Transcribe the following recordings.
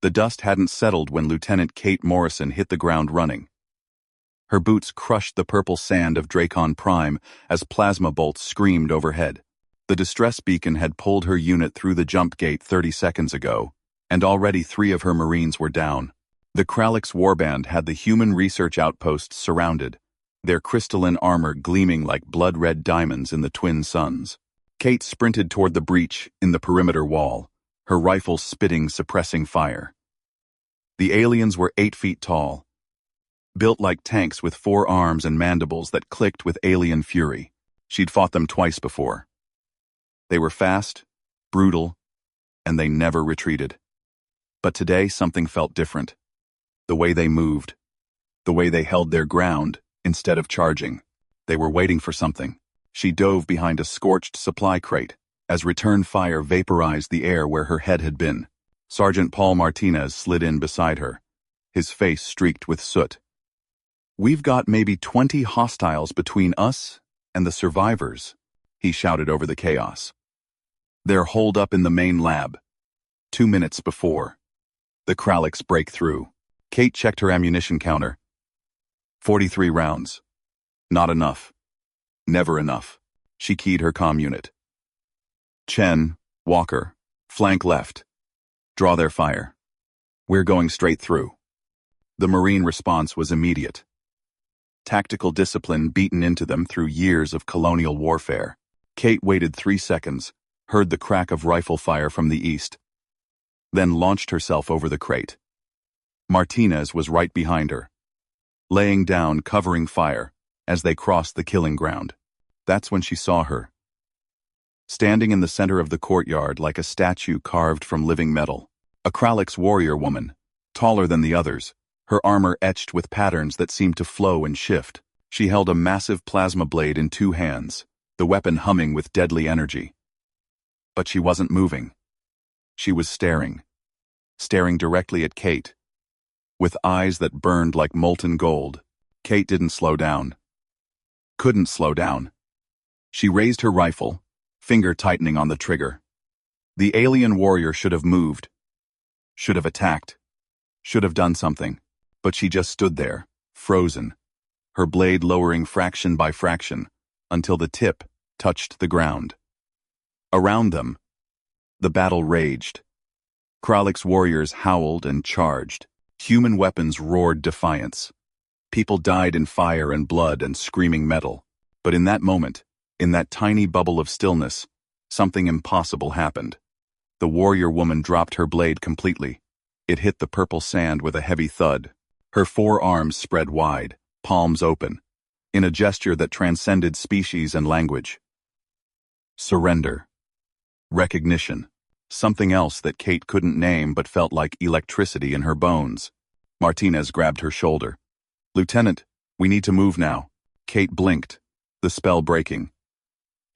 The dust hadn't settled when Lieutenant Kate Morrison hit the ground running. Her boots crushed the purple sand of Dracon Prime as plasma bolts screamed overhead. The distress beacon had pulled her unit through the jump gate 30 seconds ago, and already 3 of her Marines were down. The Kralix warband had the human research outposts surrounded, their crystalline armor gleaming like blood-red diamonds in the twin suns. Kate sprinted toward the breach in the perimeter wall, her rifle spitting suppressing fire. The aliens were 8 feet tall, built like tanks with 4 arms and mandibles that clicked with alien fury. She'd fought them twice before. They were fast, brutal, and they never retreated. But today something felt different. The way they moved, the way they held their ground instead of charging. They were waiting for something. She dove behind a scorched supply crate as return fire vaporized the air where her head had been. Sergeant Paul Martinez slid in beside her, his face streaked with soot. "We've got maybe 20 hostiles between us and the survivors," he shouted over the chaos. "They're holed up in the main lab. 2 minutes before the Kralix break through." Kate checked her ammunition counter. 43 rounds. Not enough. Never enough. She keyed her comm unit. "Chen, Walker, flank left. Draw their fire. We're going straight through." The Marine response was immediate. Tactical discipline beaten into them through years of colonial warfare. Kate waited 3 seconds, heard the crack of rifle fire from the east, then launched herself over the crate. Martinez was right behind her, laying down covering fire as they crossed the killing ground. That's when she saw her, standing in the center of the courtyard like a statue carved from living metal. A Kralix warrior woman, taller than the others, her armor etched with patterns that seemed to flow and shift. She held a massive plasma blade in 2 hands, the weapon humming with deadly energy. But she wasn't moving. She was staring directly at Kate, with eyes that burned like molten gold. Kate didn't slow down. Couldn't slow down. She raised her rifle, finger tightening on the trigger. The alien warrior should have moved, should have attacked, should have done something, but she just stood there, frozen, her blade lowering fraction by fraction, until the tip touched the ground. Around them, the battle raged. Kralix warriors howled and charged. Human weapons roared defiance. People died in fire and blood and screaming metal. But in that moment, in that tiny bubble of stillness, something impossible happened. The warrior woman dropped her blade completely. It hit the purple sand with a heavy thud. Her 4 arms spread wide, palms open, in a gesture that transcended species and language. Surrender. Recognition. Something else that Kate couldn't name but felt like electricity in her bones. Martinez grabbed her shoulder. "Lieutenant, we need to move now." Kate blinked, the spell breaking.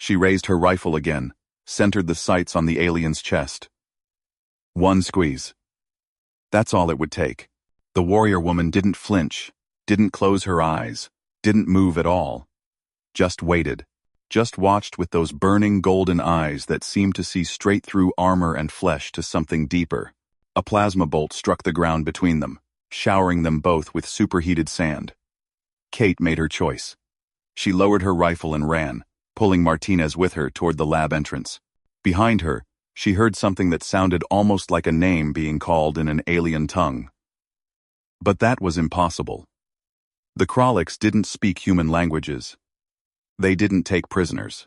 She raised her rifle again, centered the sights on the alien's chest. 1 squeeze. That's all it would take. The warrior woman didn't flinch, didn't close her eyes, didn't move at all. Just waited. Just watched with those burning golden eyes that seemed to see straight through armor and flesh to something deeper. A plasma bolt struck the ground between them, showering them both with superheated sand. Kate made her choice. She lowered her rifle and ran, pulling Martinez with her toward the lab entrance. Behind her, she heard something that sounded almost like a name being called in an alien tongue. But that was impossible. The Kralix didn't speak human languages. They didn't take prisoners.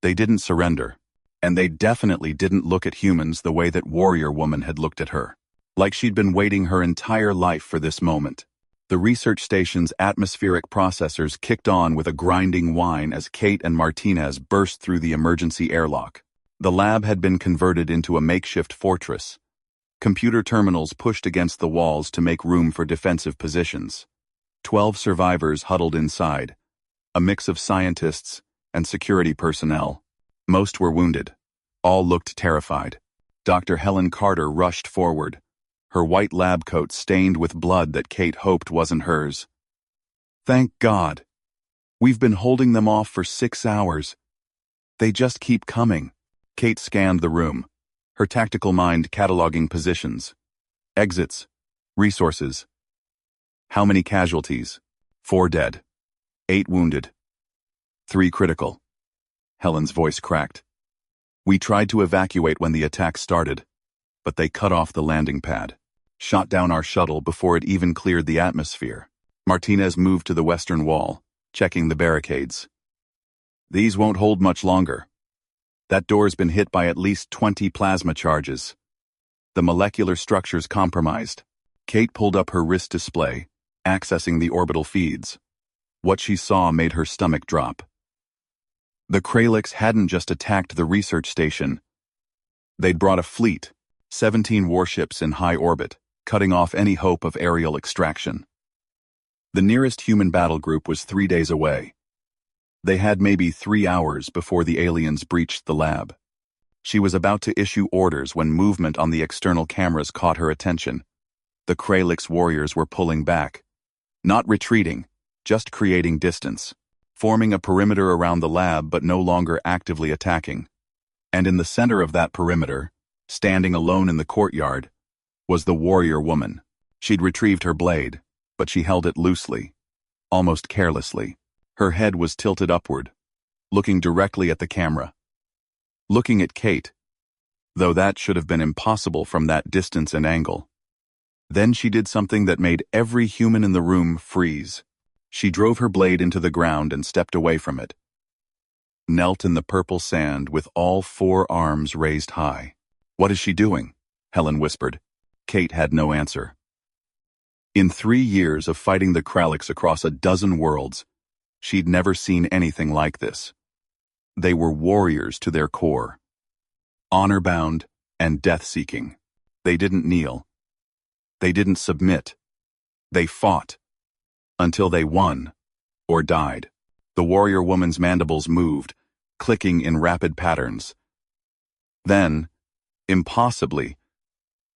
They didn't surrender. And they definitely didn't look at humans the way that warrior woman had looked at her. Like she'd been waiting her entire life for this moment. The research station's atmospheric processors kicked on with a grinding whine as Kate and Martinez burst through the emergency airlock. The lab had been converted into a makeshift fortress. Computer terminals pushed against the walls to make room for defensive positions. 12 survivors huddled inside, a mix of scientists and security personnel. Most were wounded. All looked terrified. Dr. Helen Carter rushed forward, her white lab coat stained with blood that Kate hoped wasn't hers. "Thank God. We've been holding them off for 6 hours. They just keep coming." Kate scanned the room, her tactical mind cataloging positions. Exits. Resources. How many casualties? 4 dead. 8 wounded. 3 critical. Helen's voice cracked. We tried to evacuate when the attack started, but they cut off the landing pad, shot down our shuttle before it even cleared the atmosphere. Martinez moved to the western wall, checking the barricades. These won't hold much longer. That door's been hit by at least 20 plasma charges. The molecular structure's compromised. Kate pulled up her wrist display, accessing the orbital feeds. What she saw made her stomach drop. The Kralix hadn't just attacked the research station. They'd brought a fleet, 17 warships in high orbit, cutting off any hope of aerial extraction. The nearest human battle group was 3 days away. They had maybe 3 hours before the aliens breached the lab. She was about to issue orders when movement on the external cameras caught her attention. The Kralix warriors were pulling back. Not retreating, just creating distance, forming a perimeter around the lab but no longer actively attacking. And in the center of that perimeter, standing alone in the courtyard, was the warrior woman. She'd retrieved her blade, but she held it loosely, almost carelessly. Her head was tilted upward, looking directly at the camera. Looking at Kate, though that should have been impossible from that distance and angle. Then she did something that made every human in the room freeze. She drove her blade into the ground and stepped away from it. Knelt in the purple sand with all 4 arms raised high. What is she doing? Helen whispered. Kate had no answer. In 3 years of fighting the Kralix across a dozen worlds, she'd never seen anything like this. They were warriors to their core. Honor-bound and death-seeking. They didn't kneel. They didn't submit. They fought. Until they won, or died. The warrior woman's mandibles moved, clicking in rapid patterns. Then, impossibly,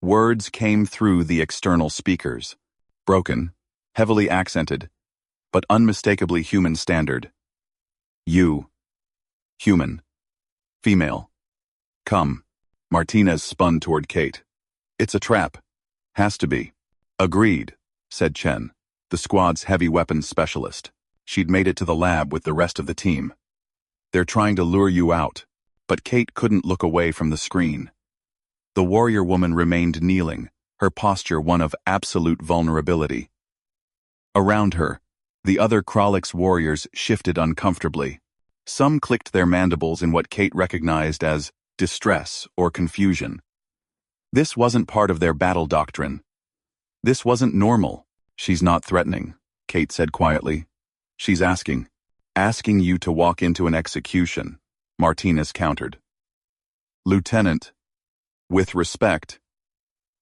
words came through the external speakers. Broken, heavily accented, but unmistakably human standard. You. Human. Female. Come. Martinez spun toward Kate. It's a trap. Has to be. Agreed, said Chen, the squad's heavy weapons specialist. She'd made it to the lab with the rest of the team. They're trying to lure you out, but Kate couldn't look away from the screen. The warrior woman remained kneeling, her posture one of absolute vulnerability. Around her, the other Kralix warriors shifted uncomfortably. Some clicked their mandibles in what Kate recognized as distress or confusion. This wasn't part of their battle doctrine. This wasn't normal. She's not threatening, Kate said quietly. She's asking you to walk into an execution, Martinez countered. Lieutenant, with respect,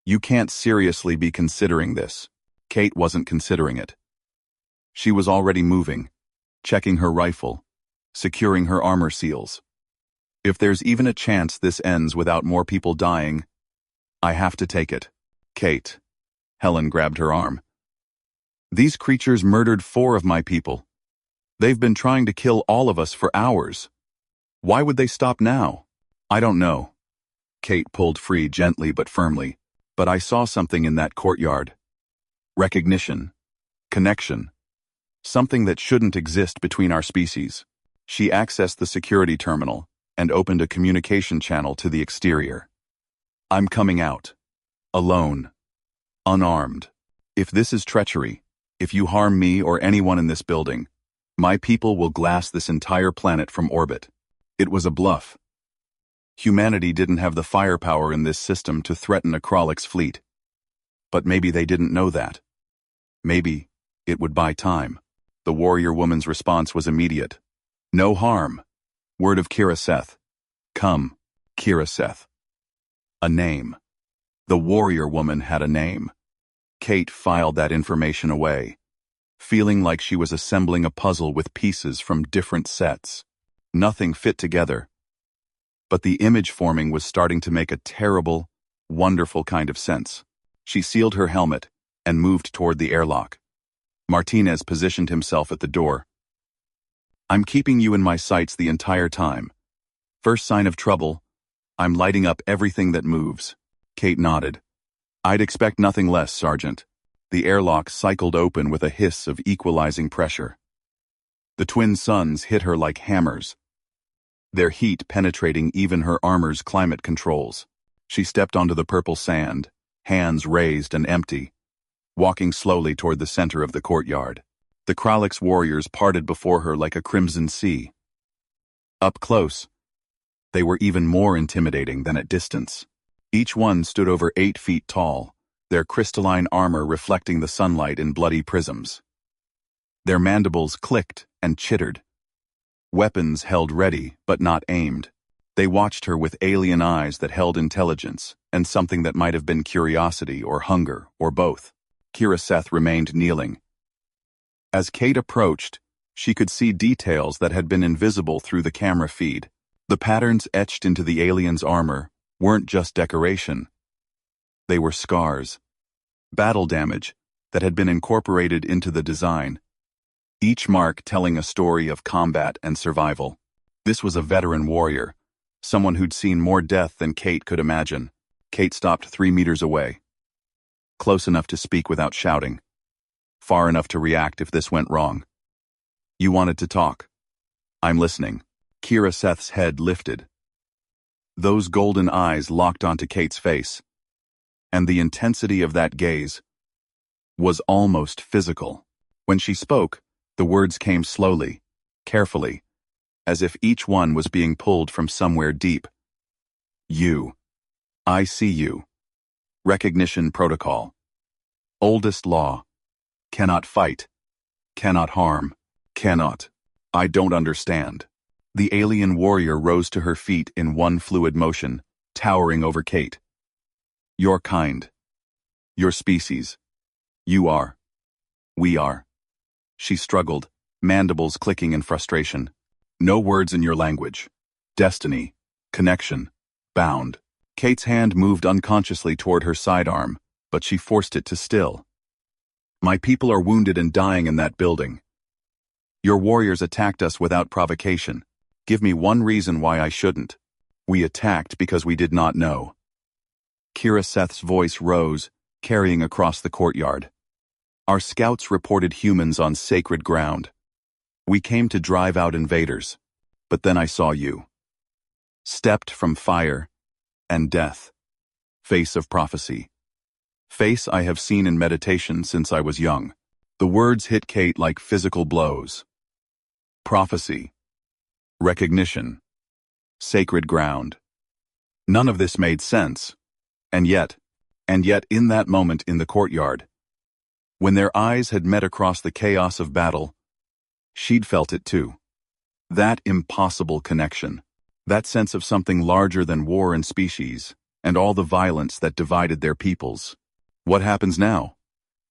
you can't seriously be considering this. Kate wasn't considering it. She was already moving, checking her rifle, securing her armor seals. If there's even a chance this ends without more people dying, I have to take it. Kate. Helen grabbed her arm. These creatures murdered 4 of my people. They've been trying to kill all of us for hours. Why would they stop now? I don't know. Kate pulled free gently but firmly, but I saw something in that courtyard. Recognition. Connection. Something that shouldn't exist between our species. She accessed the security terminal and opened a communication channel to the exterior. I'm coming out. Alone. Unarmed. If this is treachery, if you harm me or anyone in this building, my people will glass this entire planet from orbit. It was a bluff. Humanity didn't have the firepower in this system to threaten a Kralix fleet. But maybe they didn't know that. Maybe it would buy time. The warrior woman's response was immediate. No harm. Word of Kiraseth. Come, Kiraseth. A name. The warrior woman had a name. Kate filed that information away, feeling like she was assembling a puzzle with pieces from different sets. Nothing fit together. But the image forming was starting to make a terrible, wonderful kind of sense. She sealed her helmet and moved toward the airlock. Martinez positioned himself at the door. I'm keeping you in my sights the entire time. First sign of trouble, I'm lighting up everything that moves. Kate nodded. I'd expect nothing less, Sergeant. The airlock cycled open with a hiss of equalizing pressure. The twin suns hit her like hammers, their heat penetrating even her armor's climate controls. She stepped onto the purple sand, hands raised and empty, walking slowly toward the center of the courtyard. The Kralix warriors parted before her like a crimson sea. Up close, they were even more intimidating than at distance. Each one stood over 8 feet tall, their crystalline armor reflecting the sunlight in bloody prisms. Their mandibles clicked and chittered. Weapons held ready, but not aimed. They watched her with alien eyes that held intelligence, and something that might have been curiosity or hunger, or both. Kira Seth remained kneeling. As Kate approached, she could see details that had been invisible through the camera feed. The patterns etched into the alien's armor weren't just decoration. They were scars, battle damage that had been incorporated into the design. Each mark telling a story of combat and survival. This was a veteran warrior, someone who'd seen more death than Kate could imagine. Kate stopped 3 meters away, close enough to speak without shouting, far enough to react if this went wrong. You wanted to talk. I'm listening. Kira Seth's head lifted. Those golden eyes locked onto Kate's face, and the intensity of that gaze was almost physical. When she spoke, the words came slowly, carefully, as if each one was being pulled from somewhere deep. You. I see you. Recognition protocol. Oldest law. Cannot fight. Cannot harm. Cannot. I don't understand. The alien warrior rose to her feet in one fluid motion, towering over Kate. Your kind. Your species. You are. We are. She struggled, mandibles clicking in frustration. No words in your language. Destiny. Connection. Bound. Kate's hand moved unconsciously toward her sidearm, but she forced it to still. My people are wounded and dying in that building. Your warriors attacked us without provocation. Give me one reason why I shouldn't. We attacked because we did not know. Kira Seth's voice rose, carrying across the courtyard. Our scouts reported humans on sacred ground. We came to drive out invaders, but then I saw you. Stepped from fire and death. Face of prophecy. Face I have seen in meditation since I was young. The words hit Kate like physical blows. Prophecy. Recognition. Sacred ground. None of this made sense. And yet in that moment in the courtyard, when their eyes had met across the chaos of battle, she'd felt it too. That impossible connection. That sense of something larger than war and species, and all the violence that divided their peoples. What happens now?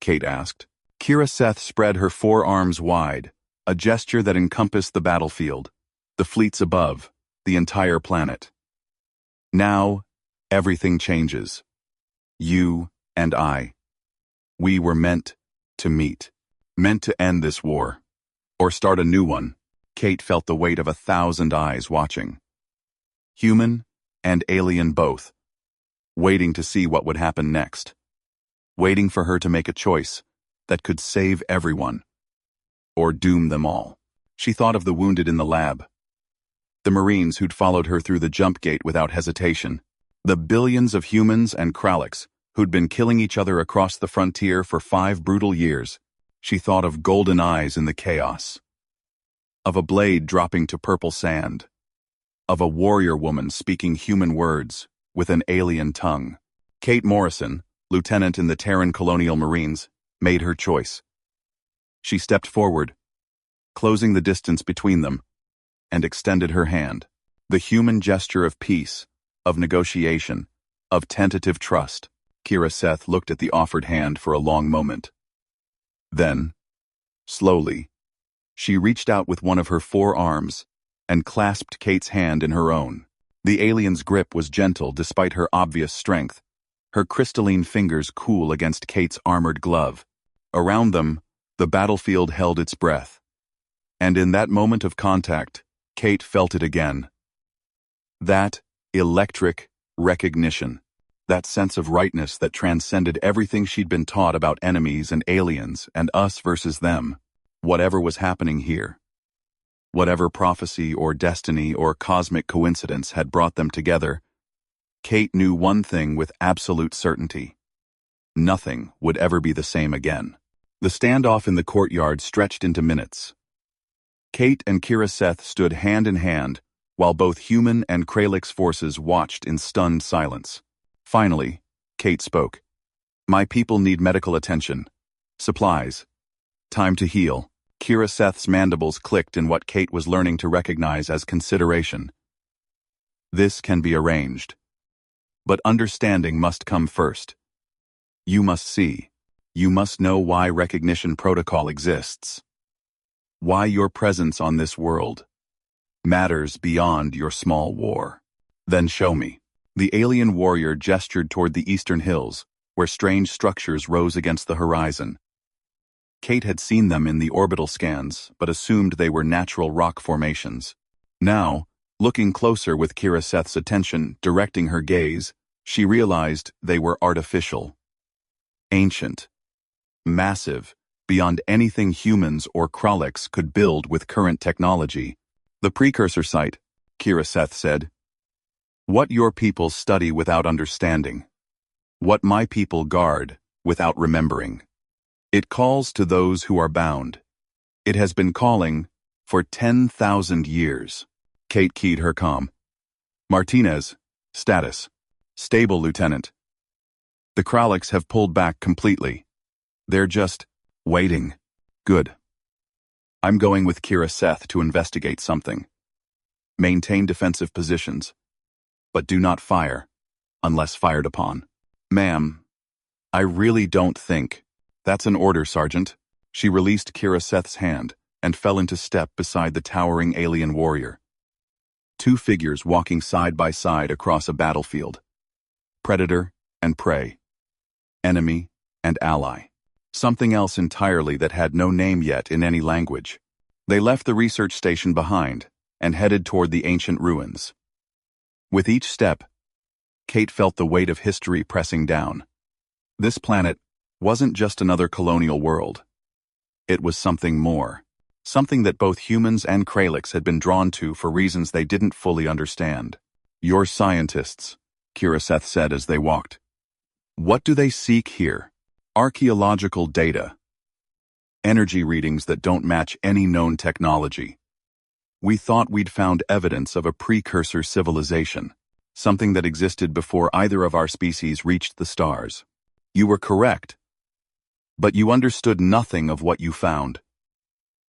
Kate asked. Kira Seth spread her forearms wide, a gesture that encompassed the battlefield, the fleets above, the entire planet. Now, everything changes. You and I. We were meant to meet. Meant to end this war. Or start a new one. Kate felt the weight of 1,000 eyes watching. Human and alien both. Waiting to see what would happen next. Waiting for her to make a choice that could save everyone. Or doom them all. She thought of the wounded in the lab. The Marines who'd followed her through the jump gate without hesitation. The billions of humans and Kralix who'd been killing each other across the frontier for 5 brutal years. She thought of golden eyes in the chaos. Of a blade dropping to purple sand. Of a warrior woman speaking human words with an alien tongue. Kate Morrison, lieutenant in the Terran Colonial Marines, made her choice. She stepped forward, closing the distance between them, and extended her hand. The human gesture of peace, of negotiation, of tentative trust. Kira Seth looked at the offered hand for a long moment. Then, slowly, she reached out with one of her forearms and clasped Kate's hand in her own. The alien's grip was gentle despite her obvious strength, her crystalline fingers cool against Kate's armored glove. Around them, the battlefield held its breath. And in that moment of contact, Kate felt it again. That electric recognition. That sense of rightness that transcended everything she'd been taught about enemies and aliens and us versus them. Whatever was happening here. Whatever prophecy or destiny or cosmic coincidence had brought them together, Kate knew one thing with absolute certainty. Nothing would ever be the same again. The standoff in the courtyard stretched into minutes. Kate and Kira Seth stood hand in hand, while both human and Kralix forces watched in stunned silence. Finally, Kate spoke. "My people need medical attention. Supplies. Time to heal." Kira Seth's mandibles clicked in what Kate was learning to recognize as consideration. "This can be arranged. But understanding must come first. You must see. You must know why recognition protocol exists. Why your presence on this world matters beyond your small war. Then show me." The alien warrior gestured toward the eastern hills, where strange structures rose against the horizon. Kate had seen them in the orbital scans, but assumed they were natural rock formations. Now, looking closer with Kira Seth's attention directing her gaze, she realized they were artificial. Ancient. Massive, beyond anything humans or Kralix could build with current technology. "The precursor site," Kira Seth said. "What your people study without understanding. What my people guard without remembering. It calls to those who are bound. It has been calling for 10,000 years." Kate keyed her comm. "Martinez, status. Stable, Lieutenant. The Kralix have pulled back completely. They're just waiting." "Good. I'm going with Kira Seth to investigate something. Maintain defensive positions, but do not fire, unless fired upon." "Ma'am, I really don't think." "That's an order, Sergeant." She released Kira Seth's hand and fell into step beside the towering alien warrior. Two figures walking side by side across a battlefield. Predator and prey. Enemy and ally. Something else entirely that had no name yet in any language. They left the research station behind and headed toward the ancient ruins. With each step, Kate felt the weight of history pressing down. This planet wasn't just another colonial world. It was something more. Something that both humans and Kralix had been drawn to for reasons they didn't fully understand. "Your scientists," Kira Seth said as they walked. "What do they seek here?" "Archaeological data. Energy readings that don't match any known technology. We thought we'd found evidence of a precursor civilization, something that existed before either of our species reached the stars." "You were correct. But you understood nothing of what you found."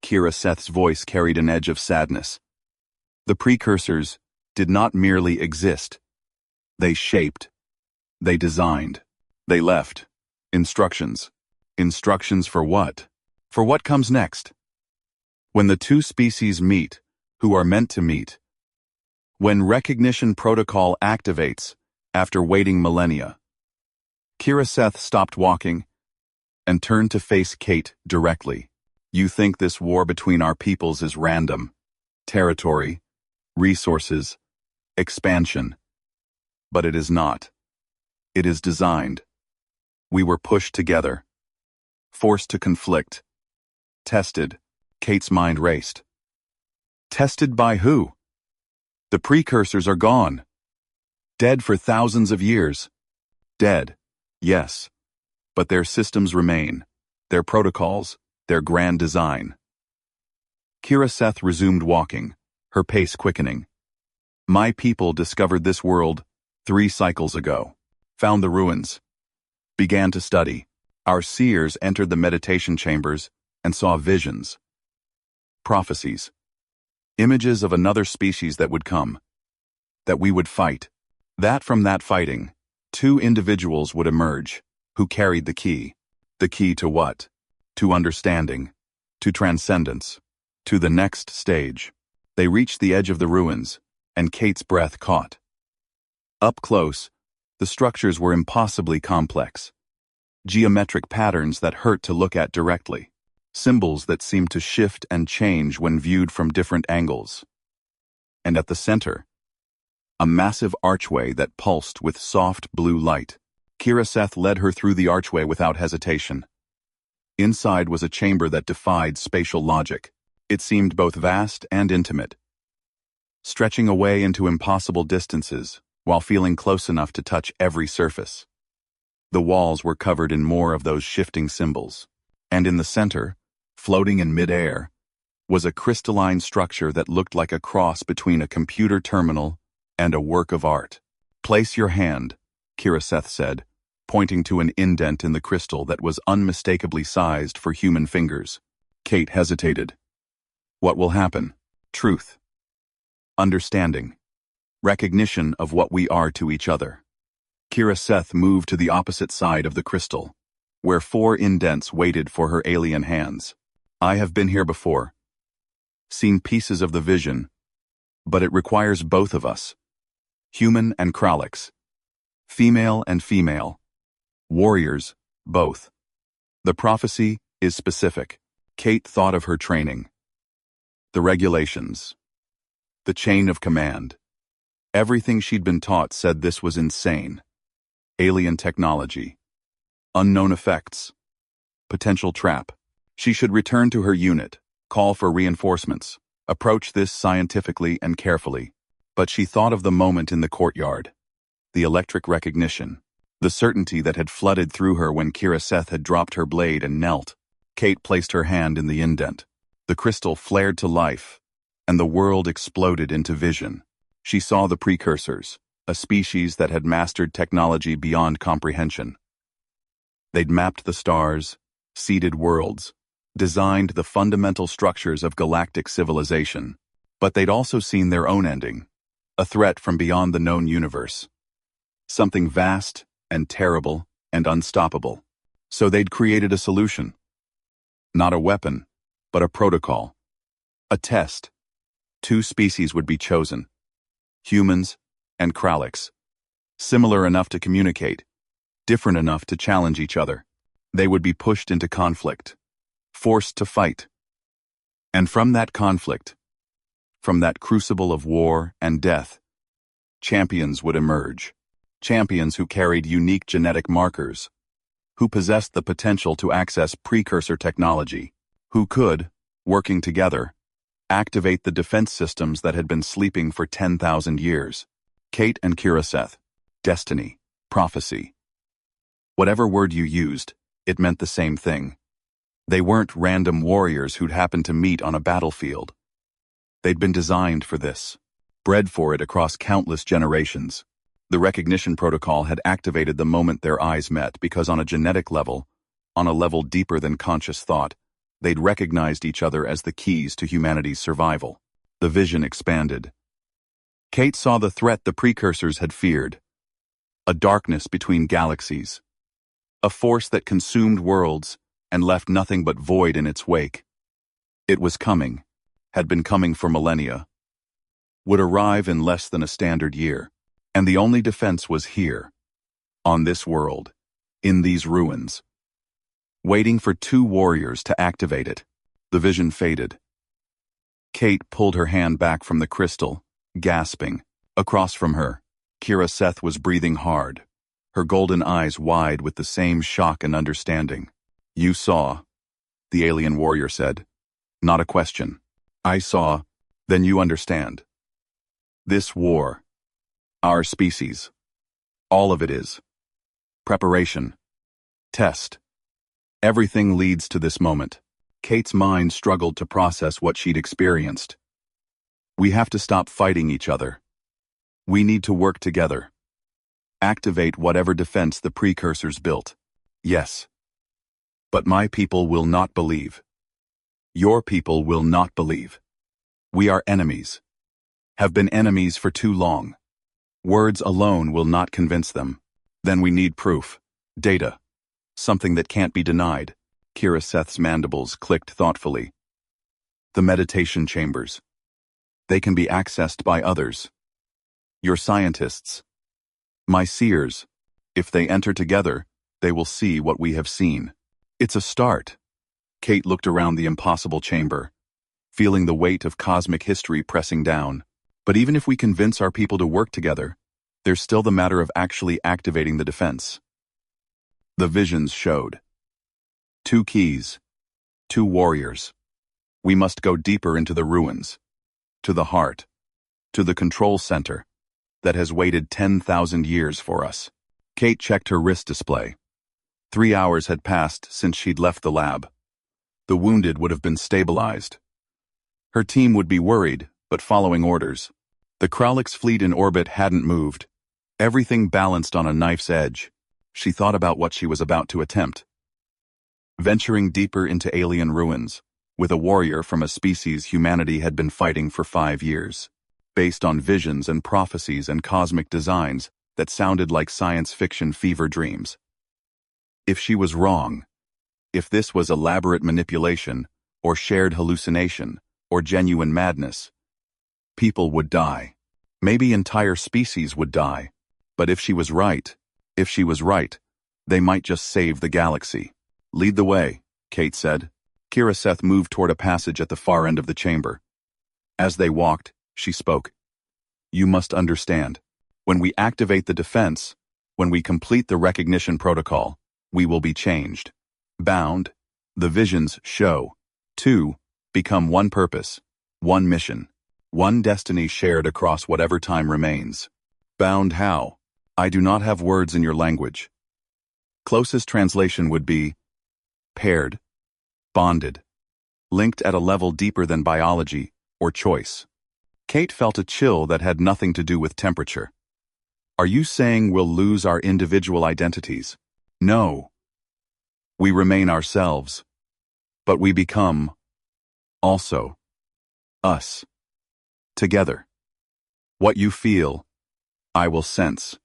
Kira Seth's voice carried an edge of sadness. "The precursors did not merely exist. They shaped. They designed. They left. Instructions. Instructions for what? For what comes next? When the two species meet, who are meant to meet. When recognition protocol activates, after waiting millennia." Kira Seth stopped walking and turned to face Kate directly. "You think this war between our peoples is random. Territory, resources, expansion. But it is not. It is designed. We were pushed together. Forced to conflict. Tested." Kate's mind raced. "Tested by who? The precursors are gone. Dead for thousands of years. Dead, yes. But their systems remain, their protocols, their grand design." Kira Seth resumed walking, her pace quickening. "My people discovered this world 3 cycles ago, found the ruins, began to study. Our seers entered the meditation chambers and saw visions. Prophecies. Images of another species that would come, that we would fight. That from that fighting, 2 individuals would emerge, who carried the key. The key to what? To understanding, to transcendence, to the next stage." They reached the edge of the ruins, and Kate's breath caught. Up close, the structures were impossibly complex. Geometric patterns that hurt to look at directly. Symbols that seemed to shift and change when viewed from different angles. And at the center, a massive archway that pulsed with soft blue light. Kira Seth led her through the archway without hesitation. Inside was a chamber that defied spatial logic. It seemed both vast and intimate, stretching away into impossible distances while feeling close enough to touch every surface. The walls were covered in more of those shifting symbols, and in the center, floating in mid-air, was a crystalline structure that looked like a cross between a computer terminal and a work of art. "Place your hand," Kira Seth said, pointing to an indent in the crystal that was unmistakably sized for human fingers. Kate hesitated. What will happen? Truth. Understanding. Recognition of what we are to each other. Kira Seth moved to the opposite side of the crystal, where 4 indents waited for her alien hands. "I have been here before. Seen pieces of the vision, but it requires both of us. Human and Kralix. Female and female. Warriors, both. The prophecy is specific." Kate thought of her training. The regulations. The chain of command. Everything she'd been taught said this was insane. Alien technology. Unknown effects. Potential trap. She should return to her unit, call for reinforcements, approach this scientifically and carefully. But she thought of the moment in the courtyard. The electric recognition. The certainty that had flooded through her when Kira Seth had dropped her blade and knelt. Kate placed her hand in the indent. The crystal flared to life, and the world exploded into vision. She saw the precursors, a species that had mastered technology beyond comprehension. They'd mapped the stars, seeded worlds, designed the fundamental structures of galactic civilization. But they'd also seen their own ending, a threat from beyond the known universe. Something vast and terrible and unstoppable. So they'd created a solution. Not a weapon, but a protocol. A test. 2 species would be chosen. Humans and Kralix. Similar enough to communicate, different enough to challenge each other. They would be pushed into conflict, forced to fight. And from that conflict, from that crucible of war and death, champions would emerge. Champions who carried unique genetic markers, who possessed the potential to access precursor technology, who could, working together, activate the defense systems that had been sleeping for 10,000 years. Kate and Kira Seth. Destiny. Prophecy. Whatever word you used, it meant the same thing. They weren't random warriors who'd happened to meet on a battlefield. They'd been designed for this, bred for it across countless generations. The recognition protocol had activated the moment their eyes met because on a genetic level, on a level deeper than conscious thought, they'd recognized each other as the keys to humanity's survival. The vision expanded. Kate saw the threat the precursors had feared. A darkness between galaxies. A force that consumed worlds and left nothing but void in its wake. It was coming, had been coming for millennia. Would arrive in less than a standard year. And the only defense was here, on this world, in these ruins. Waiting for 2 warriors to activate it. The vision faded. Kate pulled her hand back from the crystal, gasping. Across from her, Kira Seth was breathing hard, her golden eyes wide with the same shock and understanding. "You saw," the alien warrior said. "Not a question. I saw, then you understand. This war. Our species. All of it is. Preparation. Test. Everything leads to this moment." Kate's mind struggled to process what she'd experienced. "We have to stop fighting each other. We need to work together. Activate whatever defense the precursors built. Yes. But my people will not believe. Your people will not believe. We are enemies. Have been enemies for too long. Words alone will not convince them. Then we need proof. Data. Something that can't be denied." Kira Seth's mandibles clicked thoughtfully. "The meditation chambers. They can be accessed by others. Your scientists. My seers. If they enter together, they will see what we have seen. It's a start." Kate looked around the impossible chamber, feeling the weight of cosmic history pressing down. But even if we convince our people to work together, there's still the matter of actually activating the defense. The visions showed. 2 keys. 2 warriors. We must go deeper into the ruins. To the heart. To the control center that has waited 10,000 years for us. Kate checked her wrist display. 3 hours had passed since she'd left the lab. The wounded would have been stabilized. Her team would be worried, but following orders. The Kralix fleet in orbit hadn't moved. Everything balanced on a knife's edge. She thought about what she was about to attempt. Venturing deeper into alien ruins, with a warrior from a species humanity had been fighting for 5 years, based on visions and prophecies and cosmic designs that sounded like science fiction fever dreams. If she was wrong, if this was elaborate manipulation, or shared hallucination, or genuine madness, people would die. Maybe entire species would die. But if she was right, they might just save the galaxy. Lead the way, Kate said. Kiraseth moved toward a passage at the far end of the chamber. As they walked, she spoke. You must understand. When we activate the defense, when we complete the recognition protocol, we will be changed. Bound, the visions show. 2, become one purpose, one mission, one destiny shared across whatever time remains. Bound how? I do not have words in your language. Closest translation would be paired, bonded, linked at a level deeper than biology or choice. Kate felt a chill that had nothing to do with temperature. Are you saying we'll lose our individual identities? No. We remain ourselves, but we become, also, us. Together. What you feel, I will sense.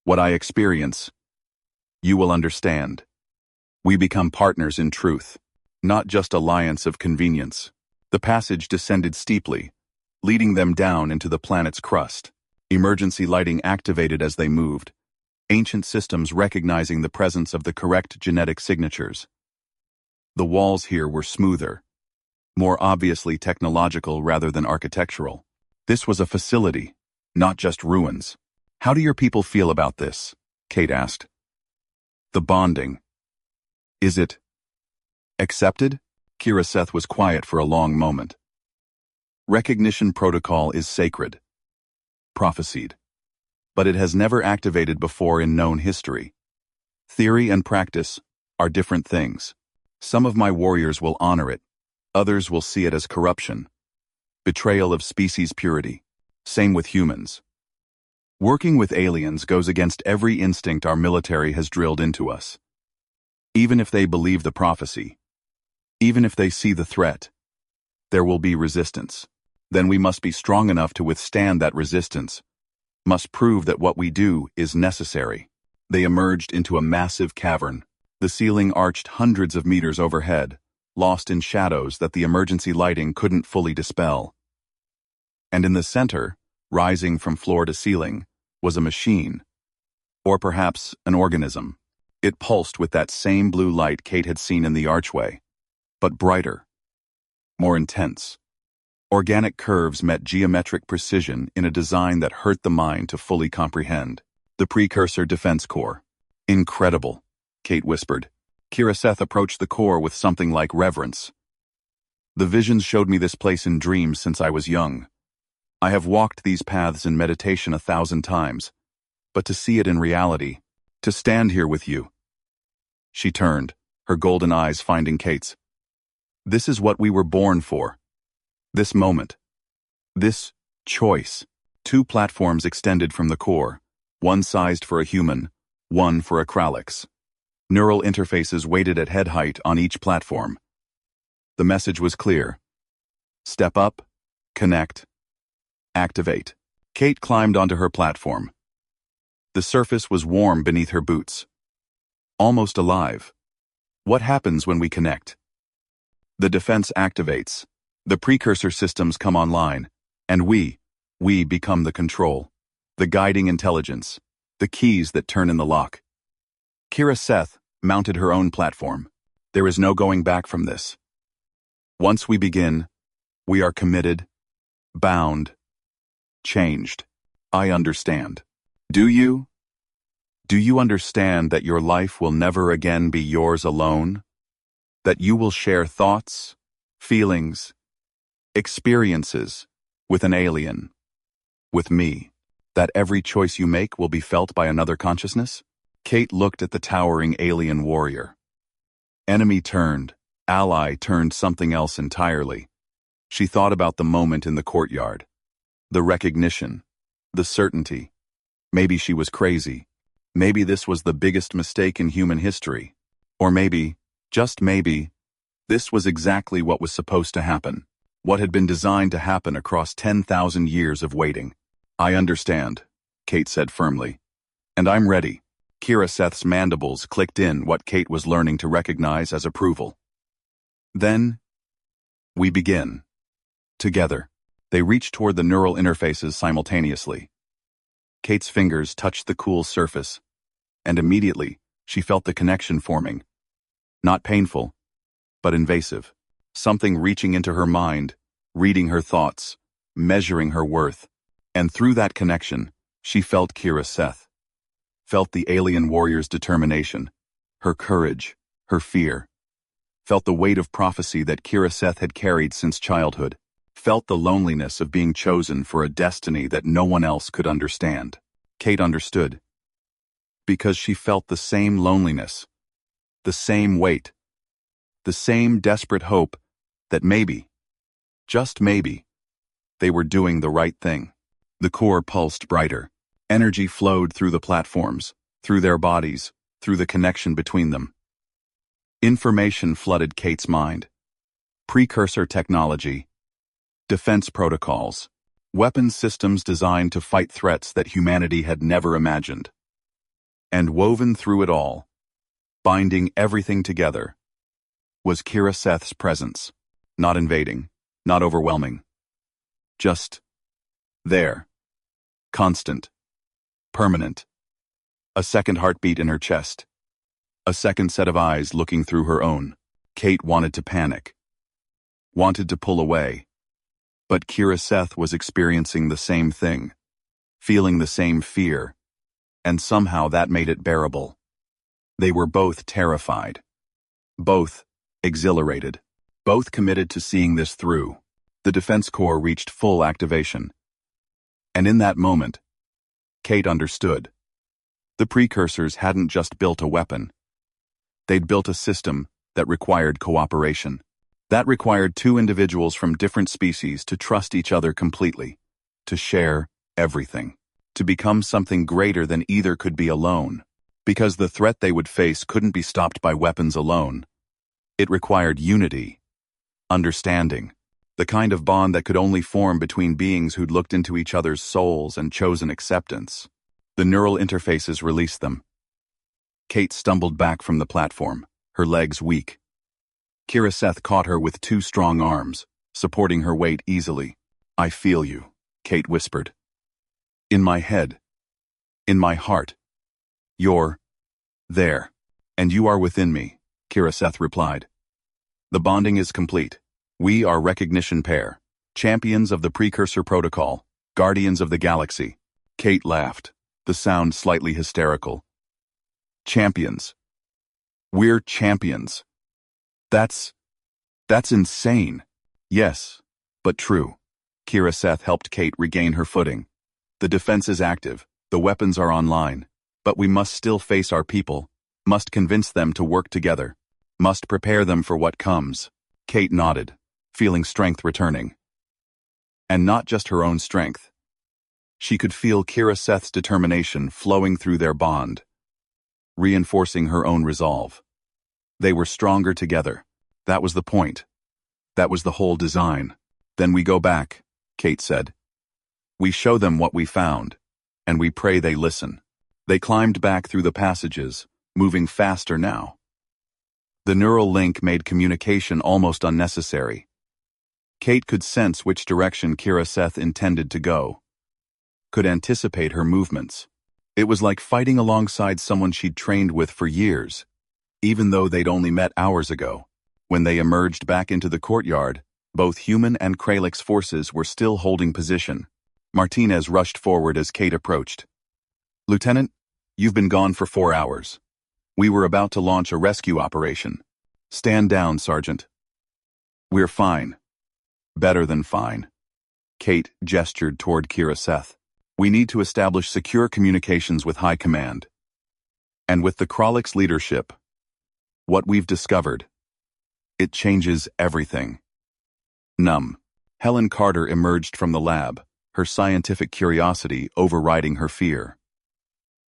What I experience, you will understand. We become partners in truth, not just alliance of convenience. The passage descended steeply, leading them down into the planet's crust. Emergency lighting activated as they moved, ancient systems recognizing the presence of the correct genetic signatures. The walls here were smoother, more obviously technological rather than architectural. This was a facility, not just ruins. How do your people feel about this? Kate asked. The bonding. Is it accepted? Kiraseth was quiet for a long moment. Recognition protocol is sacred. Prophesied. But it has never activated before in known history. Theory and practice are different things. Some of my warriors will honor it. Others will see it as corruption. Betrayal of species purity. Same with humans. Working with aliens goes against every instinct our military has drilled into us. Even if they believe the prophecy, even if they see the threat, there will be resistance. Then we must be strong enough to withstand that resistance, must prove that what we do is necessary. They emerged into a massive cavern. The ceiling arched hundreds of meters overhead, lost in shadows that the emergency lighting couldn't fully dispel. And in the center, rising from floor to ceiling, was a machine, or perhaps an organism. It pulsed with that same blue light Kate had seen in the archway, but brighter, more intense. Organic curves met geometric precision in a design that hurt the mind to fully comprehend. The Precursor Defense Core. Incredible, Kate whispered. Kiraseth approached the core with something like reverence. The visions showed me this place in dreams since I was young. I have walked these paths in meditation 1,000 times, but to see it in reality, to stand here with you. She turned, her golden eyes finding Kate's. This is what we were born for. This moment. This choice. 2 platforms extended from the core, one sized for a human, one for a Kralix. Neural interfaces waited at head height on each platform. The message was clear. Step up, connect, activate. Kate climbed onto her platform. The surface was warm beneath her boots. Almost alive. What happens when we connect? The defense activates. The precursor systems come online, and we become the control, the guiding intelligence, the keys that turn in the lock. Kiraseth mounted her own platform. There is no going back from this. Once we begin, we are committed, bound, changed. I understand. Do you? Do you understand that your life will never again be yours alone? That you will share thoughts, feelings, experiences with an alien, with me? That every choice you make will be felt by another consciousness? Kate looked at the towering alien warrior. Enemy turned, ally turned something else entirely. She thought about the moment in the courtyard. The recognition, the certainty. Maybe she was crazy. Maybe this was the biggest mistake in human history. Or maybe, just maybe, this was exactly what was supposed to happen. What had been designed to happen across 10,000 years of waiting. I understand, Kate said firmly. And I'm ready. Kira Seth's mandibles clicked in what Kate was learning to recognize as approval. Then, we begin. Together, they reached toward the neural interfaces simultaneously. Kate's fingers touched the cool surface, and immediately, she felt the connection forming. Not painful, but invasive. Something reaching into her mind, reading her thoughts, measuring her worth. And through that connection, she felt Kira Seth. Felt the alien warrior's determination, her courage, her fear. Felt the weight of prophecy that Kira Seth had carried since childhood. Felt the loneliness of being chosen for a destiny that no one else could understand. Kate understood. Because she felt the same loneliness, the same weight, the same desperate hope that maybe, just maybe, they were doing the right thing. The core pulsed brighter. Energy flowed through the platforms, through their bodies, through the connection between them. Information flooded Kate's mind. Precursor technology, defense protocols, weapons systems designed to fight threats that humanity had never imagined. And woven through it all, binding everything together, was Kira Seth's presence. Not invading, not overwhelming. Just there. Constant. Permanent. A second heartbeat in her chest. A second set of eyes looking through her own. Kate wanted to panic. Wanted to pull away. But Kira Seth was experiencing the same thing. Feeling the same fear. And somehow that made it bearable. They were both terrified. Both exhilarated. Both committed to seeing this through. The defense core reached full activation. And in that moment, Kate understood. The precursors hadn't just built a weapon. They'd built a system that required cooperation. That required two individuals from different species to trust each other completely, to share everything, to become something greater than either could be alone. Because the threat they would face couldn't be stopped by weapons alone. It required unity, understanding, the kind of bond that could only form between beings who'd looked into each other's souls and chosen acceptance. The neural interfaces released them. Kate stumbled back from the platform, her legs weak. Kira Seth caught her with two strong arms, supporting her weight easily. I feel you, Kate whispered. In my head. In my heart. You're there. And you are within me, Kira Seth replied. The bonding is complete. We are recognition pair. Champions of the precursor protocol. Guardians of the galaxy. Kate laughed, the sound slightly hysterical. Champions. We're champions. That's insane. Yes, but true. Kira Seth helped Kate regain her footing. The defense is active, the weapons are online, but we must still face our people, must convince them to work together, must prepare them for what comes. Kate nodded, feeling strength returning. And not just her own strength. She could feel Kira Seth's determination flowing through their bond, reinforcing her own resolve. They were stronger together. That was the point. That was the whole design. Then we go back, Kate said. We show them what we found, and we pray they listen. They climbed back through the passages, moving faster now. The neural link made communication almost unnecessary. Kate could sense which direction Kira Seth intended to go. Could anticipate her movements. It was like fighting alongside someone she'd trained with for years, even though they'd only met hours ago. When they emerged back into the courtyard, both human and Kralix forces were still holding position, Martinez rushed forward as Kate approached. "Lieutenant, you've been gone for 4 hours. We were about to launch a rescue operation. Stand down, Sergeant." "We're fine. Better than fine." Kate gestured toward Kira Seth. "We need to establish secure communications with High Command. And with the Krolix leadership, what we've discovered, it changes everything." Numb. Helen Carter emerged from the lab, her scientific curiosity overriding her fear.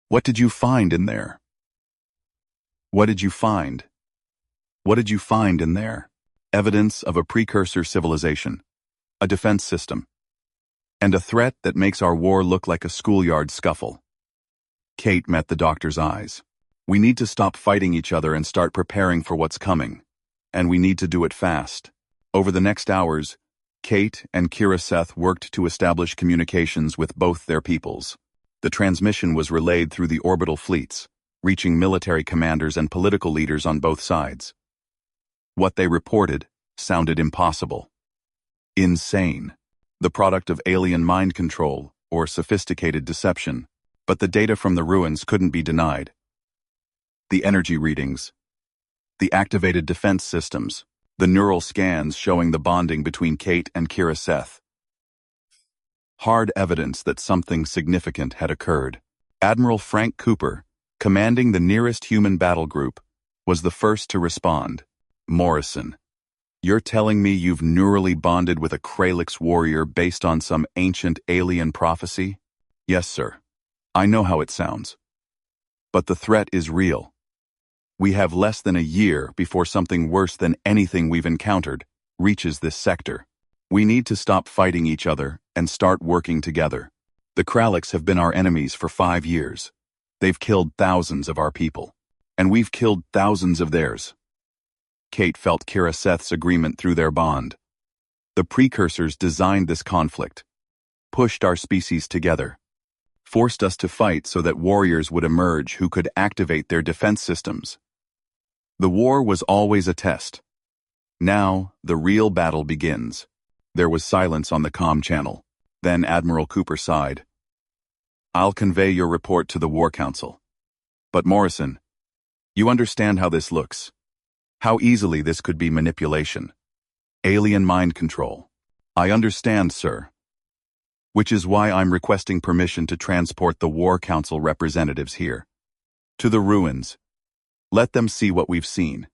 "What did you find in there?" "What did you find? What did you find in there?" "Evidence of a precursor civilization, a defense system, and a threat that makes our war look like a schoolyard scuffle." Kate met the doctor's eyes. "We need to stop fighting each other and start preparing for what's coming. And we need to do it fast." Over the next hours, Kate and Kira Seth worked to establish communications with both their peoples. The transmission was relayed through the orbital fleets, reaching military commanders and political leaders on both sides. What they reported sounded impossible. Insane. The product of alien mind control or sophisticated deception, but the data from the ruins couldn't be denied. The energy readings, the activated defense systems, the neural scans showing the bonding between Kate and Kira Seth. Hard evidence that something significant had occurred. Admiral Frank Cooper, commanding the nearest human battle group, was the first to respond. "Morrison, you're telling me you've neurally bonded with a Krolix warrior based on some ancient alien prophecy?" "Yes, sir. I know how it sounds. But the threat is real. We have less than a year before something worse than anything we've encountered reaches this sector. We need to stop fighting each other and start working together. The Krolix have been our enemies for 5 years. They've killed thousands of our people, and we've killed thousands of theirs." Kate felt Kira Seth's agreement through their bond. The precursors designed this conflict, pushed our species together, forced us to fight so that warriors would emerge who could activate their defense systems. The war was always a test. Now, the real battle begins. There was silence on the comm channel. Then Admiral Cooper sighed. "I'll convey your report to the War Council. But Morrison, you understand how this looks. How easily this could be manipulation. Alien mind control." "I understand, sir. Which is why I'm requesting permission to transport the War Council representatives here. To the ruins. Let them see what we've seen.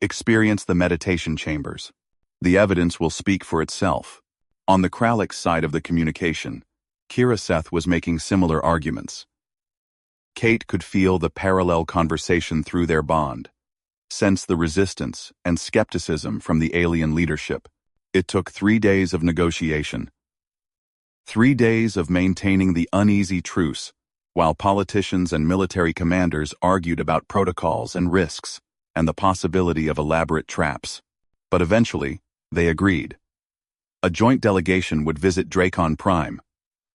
Experience the meditation chambers. The evidence will speak for itself." On the Krolix side of the communication, Kira Seth was making similar arguments. Kate could feel the parallel conversation through their bond, sense the resistance and skepticism from the alien leadership. It took 3 days of negotiation. 3 days of maintaining the uneasy truce, while politicians and military commanders argued about protocols and risks, and the possibility of elaborate traps. But eventually, they agreed. A joint delegation would visit Dracon Prime,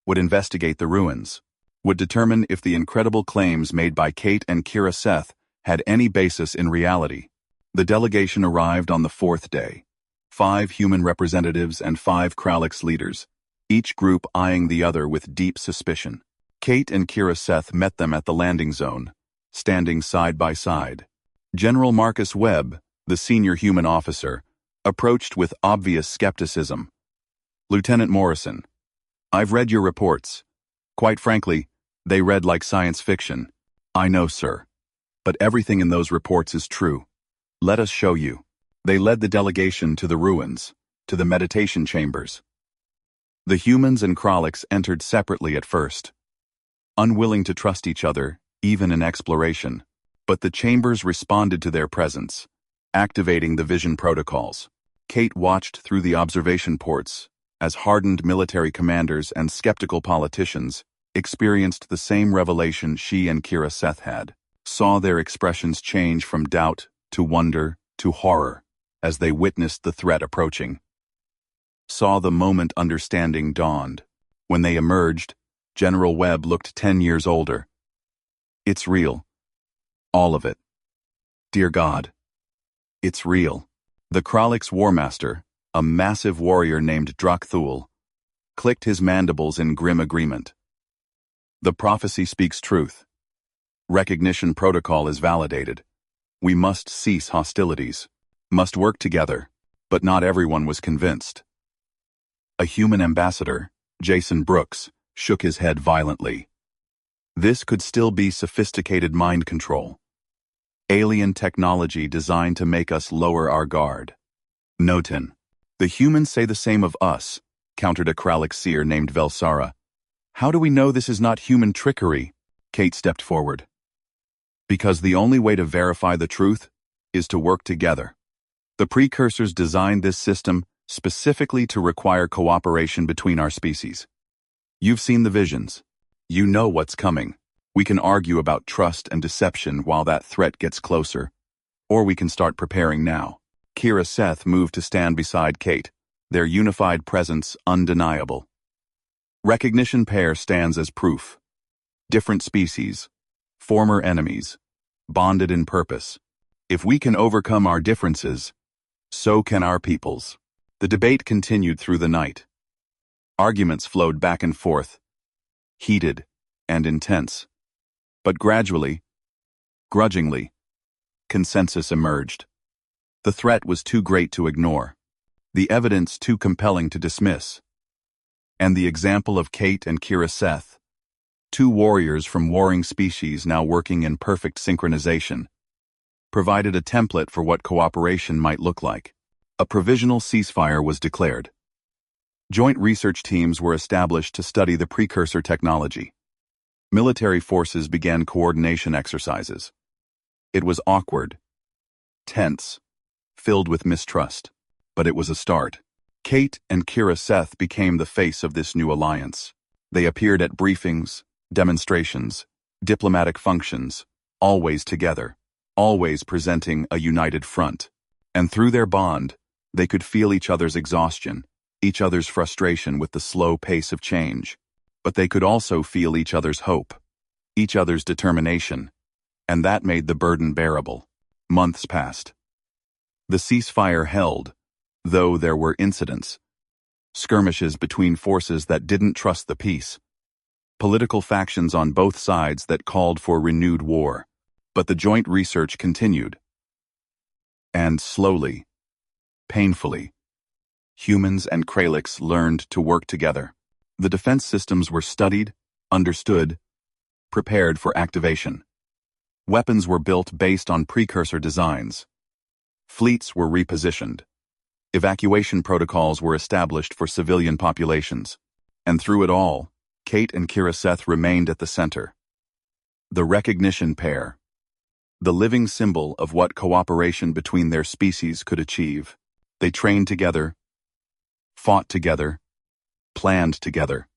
would investigate the ruins, would determine if the incredible claims made by Kate and Kira Seth had any basis in reality. The delegation arrived on the 4th day. 5 human representatives and 5 Krolix leaders, each group eyeing the other with deep suspicion. Kate and Kira Seth met them at the landing zone, standing side by side. General Marcus Webb, the senior human officer, approached with obvious skepticism. "Lieutenant Morrison, I've read your reports. Quite frankly, they read like science fiction." "I know, sir. But everything in those reports is true. Let us show you." They led the delegation to the ruins, to the meditation chambers. The humans and Krolix entered separately at first, unwilling to trust each other, even in exploration. But the chambers responded to their presence, activating the vision protocols. Kate watched through the observation ports as hardened military commanders and skeptical politicians experienced the same revelation she and Kira Seth had, saw their expressions change from doubt to wonder to horror as they witnessed the threat approaching. Saw the moment understanding dawned. When they emerged, General Webb looked 10 years older. "It's real. All of it. Dear God. It's real." The Krolix War Master, a massive warrior named Drakthul, clicked his mandibles in grim agreement. The prophecy speaks truth. Recognition protocol is validated. We must cease hostilities, must work together, but not everyone was convinced. A human ambassador, Jason Brooks, shook his head violently. This could still be sophisticated mind control. Alien technology designed to make us lower our guard. Notin. The humans say the same of us, countered a Kralik seer named Velsara. How do we know this is not human trickery? Kate stepped forward. Because the only way to verify the truth is to work together. The precursors designed this system specifically to require cooperation between our species. You've seen the visions. You know what's coming. We can argue about trust and deception while that threat gets closer. Or we can start preparing now. Kira Seth moved to stand beside Kate, their unified presence undeniable. Recognition pair stands as proof. Different species, former enemies, bonded in purpose. If we can overcome our differences, so can our peoples. The debate continued through the night. Arguments flowed back and forth, heated and intense. But gradually, grudgingly, consensus emerged. The threat was too great to ignore, the evidence too compelling to dismiss. And the example of Kate and Kira Seth, two warriors from warring species now working in perfect synchronization, provided a template for what cooperation might look like. A provisional ceasefire was declared. Joint research teams were established to study the precursor technology. Military forces began coordination exercises. It was awkward, tense, filled with mistrust, but it was a start. Kate and Kira Seth became the face of this new alliance. They appeared at briefings, demonstrations, diplomatic functions, always together, always presenting a united front. And through their bond, they could feel each other's exhaustion, each other's frustration with the slow pace of change. But they could also feel each other's hope, each other's determination, and that made the burden bearable. Months passed. The ceasefire held, though there were incidents, skirmishes between forces that didn't trust the peace, political factions on both sides that called for renewed war. But the joint research continued. And slowly, painfully, humans and Kraliks learned to work together. The defense systems were studied, understood, prepared for activation. Weapons were built based on precursor designs. Fleets were repositioned. Evacuation protocols were established for civilian populations. And through it all, Kate and Kira Seth remained at the center. The recognition pair. The living symbol of what cooperation between their species could achieve. They trained together, fought together, planned together.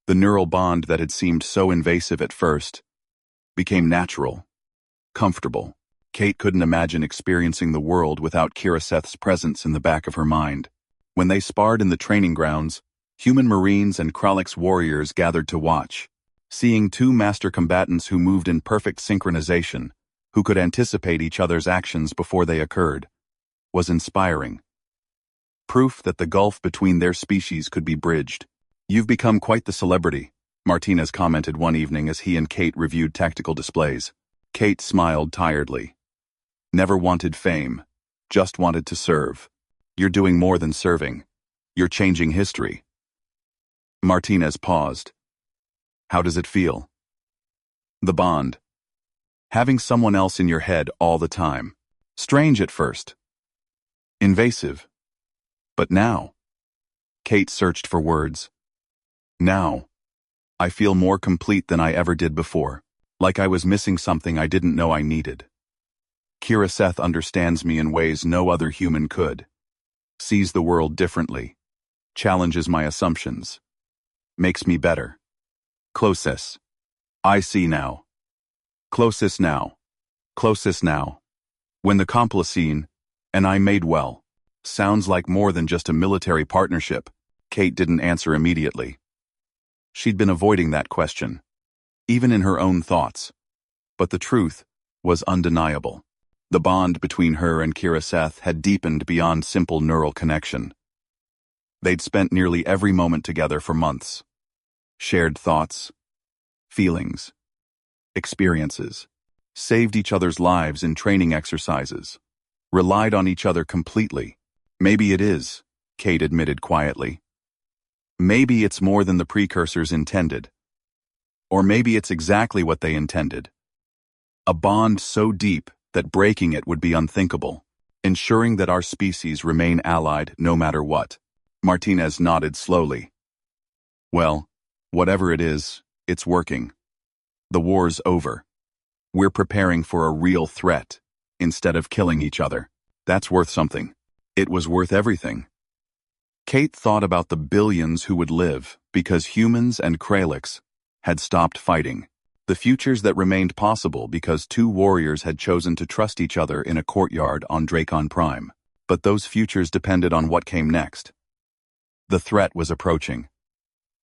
The neural bond that had seemed so invasive at first became natural, comfortable. Kate couldn't imagine experiencing the world without Kira Seth's presence in the back of her mind. When they sparred in the training grounds, human Marines and Kralix warriors gathered to watch. Seeing two master combatants who moved in perfect synchronization, who could anticipate each other's actions before they occurred, was inspiring. Proof that the gulf between their species could be bridged. You've become quite the celebrity, Martinez commented one evening as he and Kate reviewed tactical displays. Kate smiled tiredly. Never wanted fame, just wanted to serve. You're doing more than serving. You're changing history. Martinez paused. How does it feel? The bond. Having someone else in your head all the time. Strange at first. Invasive. But now. Kate searched for words. Now. I feel more complete than I ever did before. Like I was missing something I didn't know I needed. Kira Seth understands me in ways no other human could. Sees the world differently. Challenges my assumptions. Makes me better. Closest. I see now. Closest now. Closest now. When the complicine, and I made well, sounds like more than just a military partnership, Kate didn't answer immediately. She'd been avoiding that question, even in her own thoughts. But the truth was undeniable. The bond between her and Kira Seth had deepened beyond simple neural connection. They'd spent nearly every moment together for months. Shared thoughts, feelings, experiences, saved each other's lives in training exercises, relied on each other completely. Maybe it is, Kate admitted quietly. Maybe it's more than the precursors intended. Or maybe it's exactly what they intended. A bond so deep that breaking it would be unthinkable, ensuring that our species remain allied no matter what. Martinez nodded slowly. Well, whatever it is, it's working. The war's over. We're preparing for a real threat, instead of killing each other. That's worth something. It was worth everything. Kate thought about the billions who would live because humans and Kralix had stopped fighting. The futures that remained possible because two warriors had chosen to trust each other in a courtyard on Dracon Prime. But those futures depended on what came next. The threat was approaching.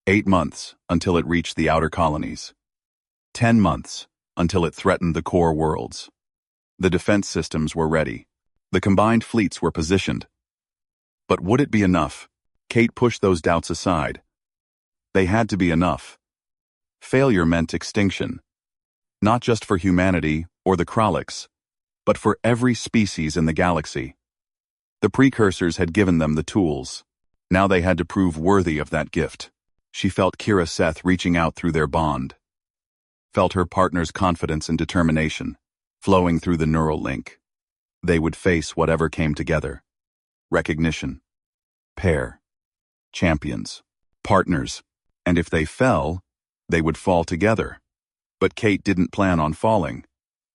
8 months until it reached the outer colonies. 10 months until it threatened the core worlds. The defense systems were ready. The combined fleets were positioned. But would it be enough? Kate pushed those doubts aside. They had to be enough. Failure meant extinction. Not just for humanity or the Kralix, but for every species in the galaxy. The precursors had given them the tools. Now they had to prove worthy of that gift. She felt Kira Seth reaching out through their bond. Felt her partner's confidence and determination, flowing through the neural link. They would face whatever came together. Recognition. Pair. Champions. Partners. And if they fell, they would fall together. But Kate didn't plan on falling.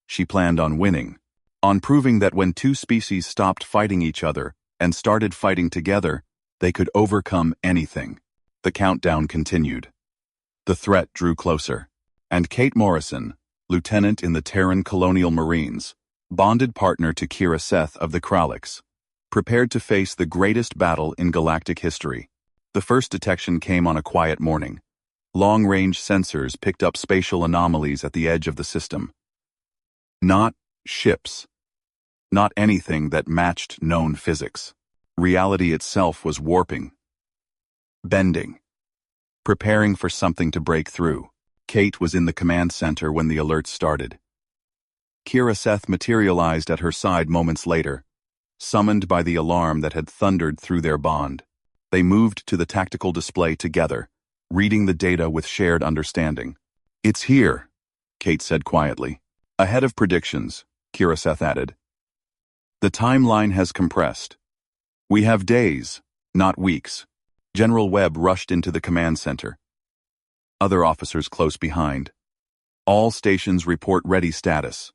She planned on winning. On proving that when two species stopped fighting each other and started fighting together, they could overcome anything. The countdown continued. The threat drew closer. And Kate Morrison, lieutenant in the Terran Colonial Marines, bonded partner to Kira Seth of the Kralix, prepared to face the greatest battle in galactic history. The first detection came on a quiet morning. Long-range sensors picked up spatial anomalies at the edge of the system. Not ships. Not anything that matched known physics. Reality itself was warping. Bending. Preparing for something to break through. Kate was in the command center when the alerts started. Kira Seth materialized at her side moments later, summoned by the alarm that had thundered through their bond. They moved to the tactical display together, reading the data with shared understanding. It's here, Kate said quietly. Ahead of predictions, Kira Seth added. The timeline has compressed. We have days, not weeks. General Webb rushed into the command center. Other officers close behind. All stations report ready status.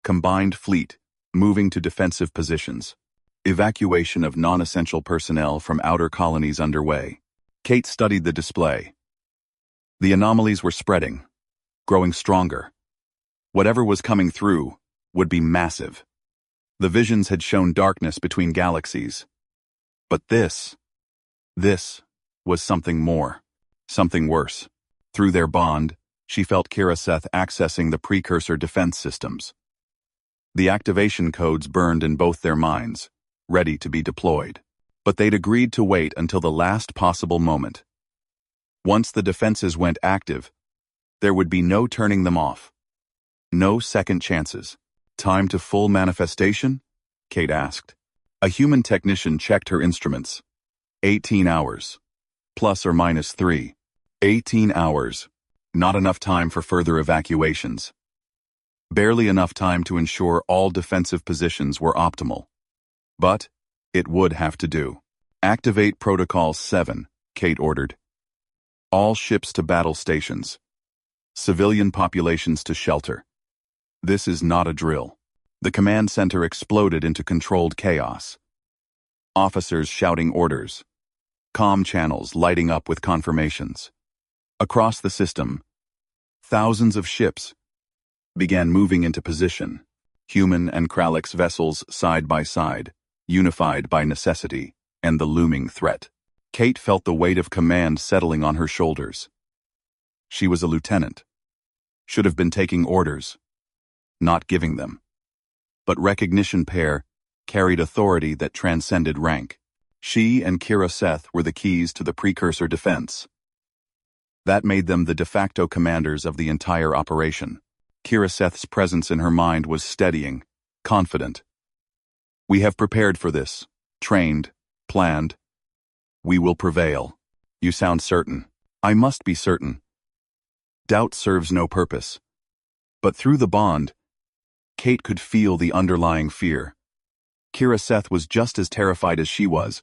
Combined fleet, moving to defensive positions. Evacuation of non-essential personnel from outer colonies underway. Kate studied the display. The anomalies were spreading, growing stronger. Whatever was coming through would be massive. The visions had shown darkness between galaxies. But this was something more, something worse. Through their bond, she felt Kira Seth accessing the precursor defense systems. The activation codes burned in both their minds, ready to be deployed. But they'd agreed to wait until the last possible moment. Once the defenses went active, there would be no turning them off. No second chances. Time to full manifestation? Kate asked. A human technician checked her instruments. 18 hours. Plus or minus 3. 18 hours. Not enough time for further evacuations. Barely enough time to ensure all defensive positions were optimal. But it would have to do. Activate Protocol 7, Kate ordered. All ships to battle stations. Civilian populations to shelter. This is not a drill. The command center exploded into controlled chaos. Officers shouting orders. Comm channels lighting up with confirmations. Across the system, thousands of ships began moving into position. Human and Kralix vessels side by side, unified by necessity and the looming threat. Kate felt the weight of command settling on her shoulders. She was a lieutenant. Should have been taking orders, not giving them. But recognition pair carried authority that transcended rank. She and Kira Seth were the keys to the precursor defense. That made them the de facto commanders of the entire operation. Kira Seth's presence in her mind was steadying, confident. We have prepared for this, trained, planned. We will prevail. You sound certain. I must be certain. Doubt serves no purpose. But through the bond, Kate could feel the underlying fear. Kira Seth was just as terrified as she was,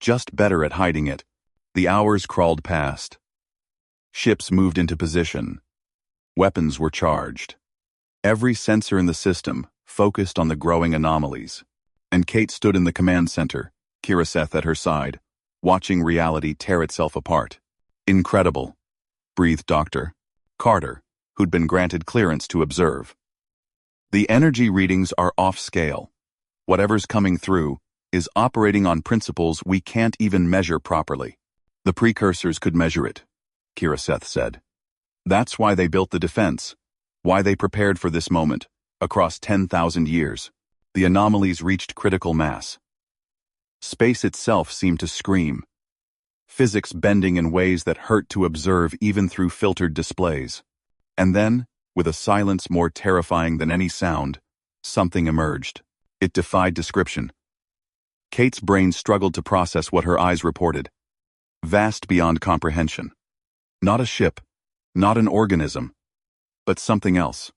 just better at hiding it. The hours crawled past. Ships moved into position. Weapons were charged. Every sensor in the system focused on the growing anomalies. And Kate stood in the command center, Kira Seth at her side, watching reality tear itself apart. Incredible, breathed Dr. Carter, who'd been granted clearance to observe. The energy readings are off scale. Whatever's coming through is operating on principles we can't even measure properly. The precursors could measure it, Kira Seth said. That's why they built the defense, why they prepared for this moment, across 10,000 years. The anomalies reached critical mass. Space itself seemed to scream, physics bending in ways that hurt to observe even through filtered displays. And then, with a silence more terrifying than any sound, something emerged. It defied description. Kate's brain struggled to process what her eyes reported. Vast beyond comprehension. Not a ship, not an organism, but something else.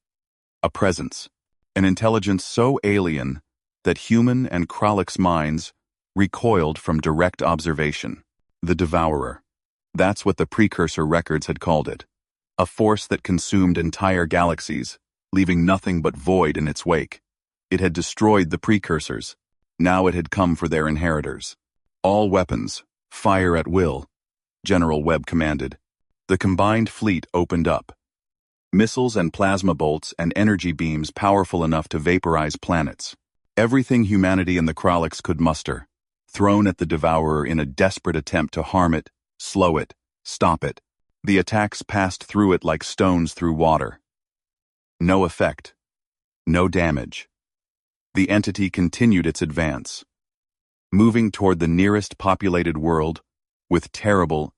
A presence. An intelligence so alien that human and Krallich's minds recoiled from direct observation. The Devourer. That's what the precursor records had called it. A force that consumed entire galaxies, leaving nothing but void in its wake. It had destroyed the precursors. Now it had come for their inheritors. All weapons, fire at will, General Webb commanded. The combined fleet opened up. Missiles and plasma bolts and energy beams powerful enough to vaporize planets. Everything humanity and the Krallichs could muster, thrown at the Devourer in a desperate attempt to harm it, slow it, stop it. The attacks passed through it like stones through water. No effect. No damage. The entity continued its advance, moving toward the nearest populated world with terrible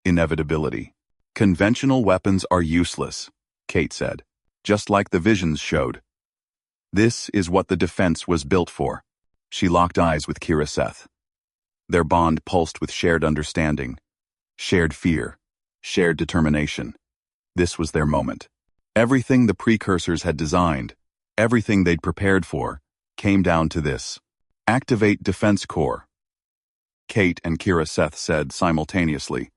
inevitability. Conventional weapons are useless, Kate said, just like the visions showed. This is what the defense was built for. She locked eyes with Kira Seth. Their bond pulsed with shared understanding, shared fear, shared determination. This was their moment. Everything the precursors had designed, everything they'd prepared for, came down to this. Activate Defense Core. Kate and Kira Seth said simultaneously,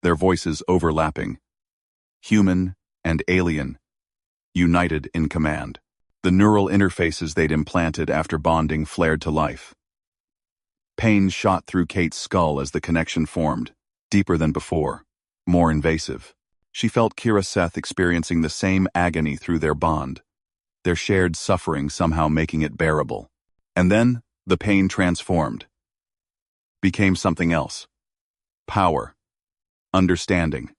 their voices overlapping. Human and alien, united in command. The neural interfaces they'd implanted after bonding flared to life. Pain shot through Kate's skull as the connection formed, deeper than before, more invasive. She felt Kira Seth experiencing the same agony through their bond, their shared suffering somehow making it bearable. And then, the pain transformed. Became something else. Power. Understanding.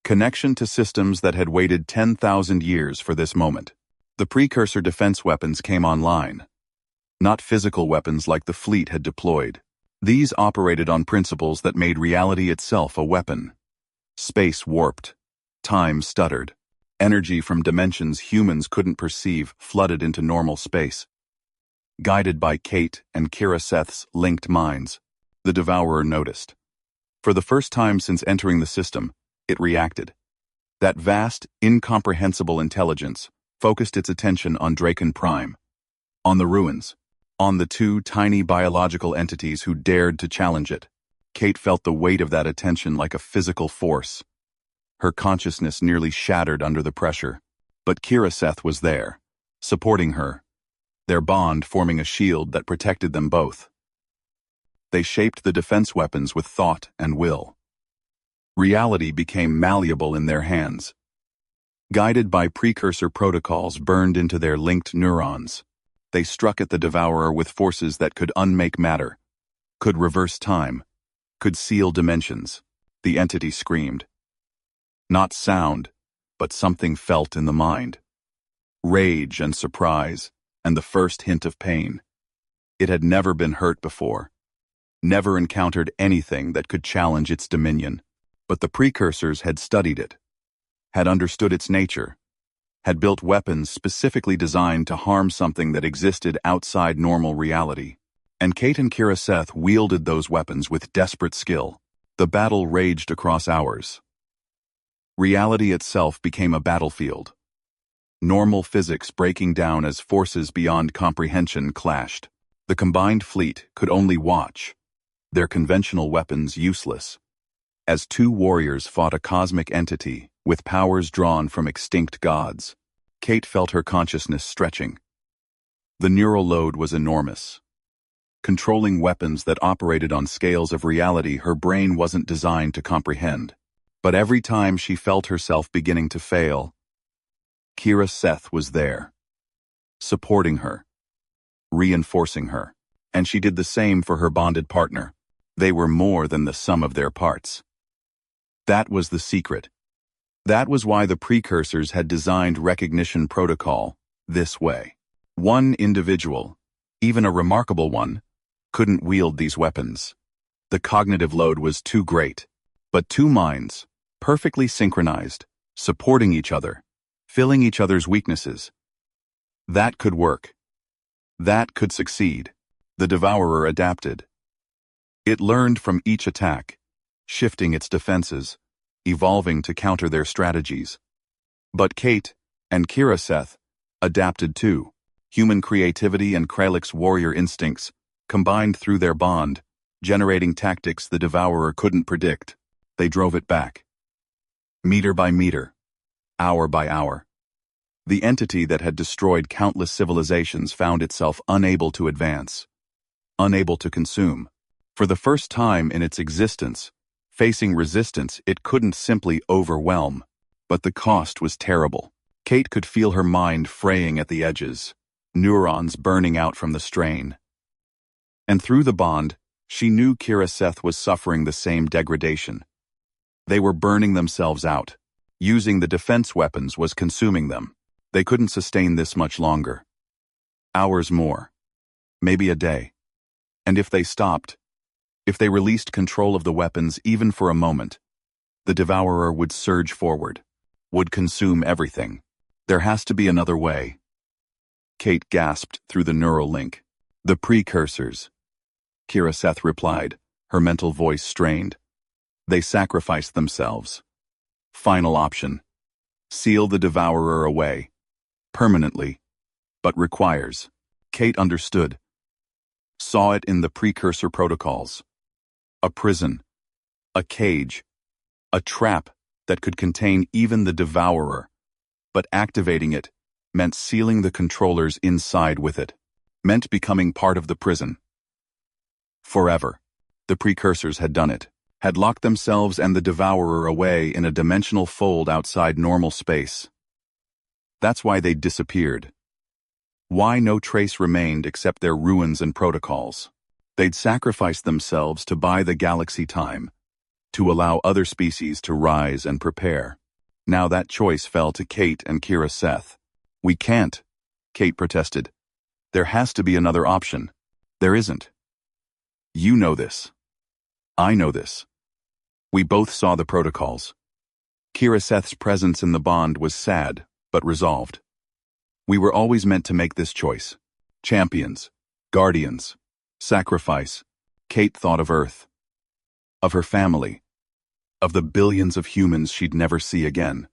Connection to systems that had waited 10,000 years for this moment. The precursor defense weapons came online. Not physical weapons like the fleet had deployed. These operated on principles that made reality itself a weapon. Space warped. Time stuttered. Energy from dimensions humans couldn't perceive flooded into normal space. Guided by Kate and Kira Seth's linked minds, the Devourer noticed. For the first time since entering the system, it reacted. That vast, incomprehensible intelligence focused its attention on Draken Prime, on the ruins, on the two tiny biological entities who dared to challenge it. Kate felt the weight of that attention like a physical force. Her consciousness nearly shattered under the pressure, but Kira Seth was there, supporting her, their bond forming a shield that protected them both. They shaped the defense weapons with thought and will. Reality became malleable in their hands. Guided by precursor protocols burned into their linked neurons, they struck at the Devourer with forces that could unmake matter, could reverse time, could seal dimensions. The entity screamed. Not sound, but something felt in the mind. Rage and surprise, and the first hint of pain. It had never been hurt before. never encountered anything that could challenge its dominion. But the precursors had studied it, had understood its nature, had built weapons specifically designed to harm something that existed outside normal reality. And Kate and Kira Seth wielded those weapons with desperate skill. The battle raged across hours. Reality itself became a battlefield. Normal physics breaking down as forces beyond comprehension clashed. The combined fleet could only watch, their conventional weapons useless, as two warriors fought a cosmic entity with powers drawn from extinct gods. Kate felt her consciousness stretching. The neural load was enormous. Controlling weapons that operated on scales of reality her brain wasn't designed to comprehend. But every time she felt herself beginning to fail, Kira Seth was there, supporting her, reinforcing her, and she did the same for her bonded partner. They were more than the sum of their parts. That was the secret. That was why the precursors had designed recognition protocol this way. One individual, even a remarkable one, couldn't wield these weapons. The cognitive load was too great. But two minds, perfectly synchronized, supporting each other, filling each other's weaknesses. That could work. That could succeed. The Devourer adapted. It learned from each attack, shifting its defenses, evolving to counter their strategies. But Kate and Kira Seth adapted too. Human creativity and Krallick's warrior instincts combined through their bond, generating tactics the Devourer couldn't predict. They drove it back. Meter by meter, hour by hour. The entity that had destroyed countless civilizations found itself unable to advance, unable to consume. For the first time in its existence, facing resistance it couldn't simply overwhelm, but the cost was terrible. Kate could feel her mind fraying at the edges, neurons burning out from the strain. And through the bond, she knew Kira Seth was suffering the same degradation. They were burning themselves out. Using the defense weapons was consuming them. They couldn't sustain this much longer. Hours more. Maybe a day. And if they stopped, if they released control of the weapons even for a moment, the Devourer would surge forward, would consume everything. There has to be another way. Kate gasped through the neural link. The precursors. Kira Seth replied, her mental voice strained. They sacrificed themselves. Final option. Seal the Devourer away. Permanently. But requires. Kate understood. Saw it in the precursor protocols. A prison. A cage. A trap that could contain even the Devourer. But activating it meant sealing the controllers inside with it. Meant becoming part of the prison. Forever. The precursors had done it. Had locked themselves and the Devourer away in a dimensional fold outside normal space. That's why they'd disappeared. Why no trace remained except their ruins and protocols. They'd sacrificed themselves to buy the galaxy time, to allow other species to rise and prepare. Now that choice fell to Kate and Kira Seth. We can't, Kate protested. There has to be another option. There isn't. You know this. I know this. We both saw the protocols. Kira Seth's presence in the bond was sad, but resolved. We were always meant to make this choice. Champions, guardians, sacrifice. Kate thought of Earth, of her family, of the billions of humans she'd never see again.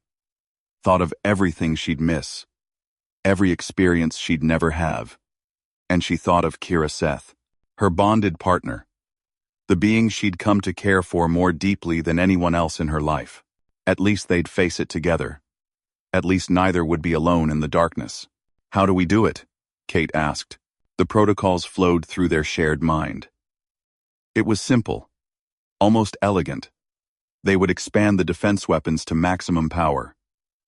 Thought of everything she'd miss, every experience she'd never have. And she thought of Kira Seth, her bonded partner, the being she'd come to care for more deeply than anyone else in her life. At least they'd face it together. At least neither would be alone in the darkness. How do we do it? Kate asked. The protocols flowed through their shared mind. It was simple, almost elegant. They would expand the defense weapons to maximum power,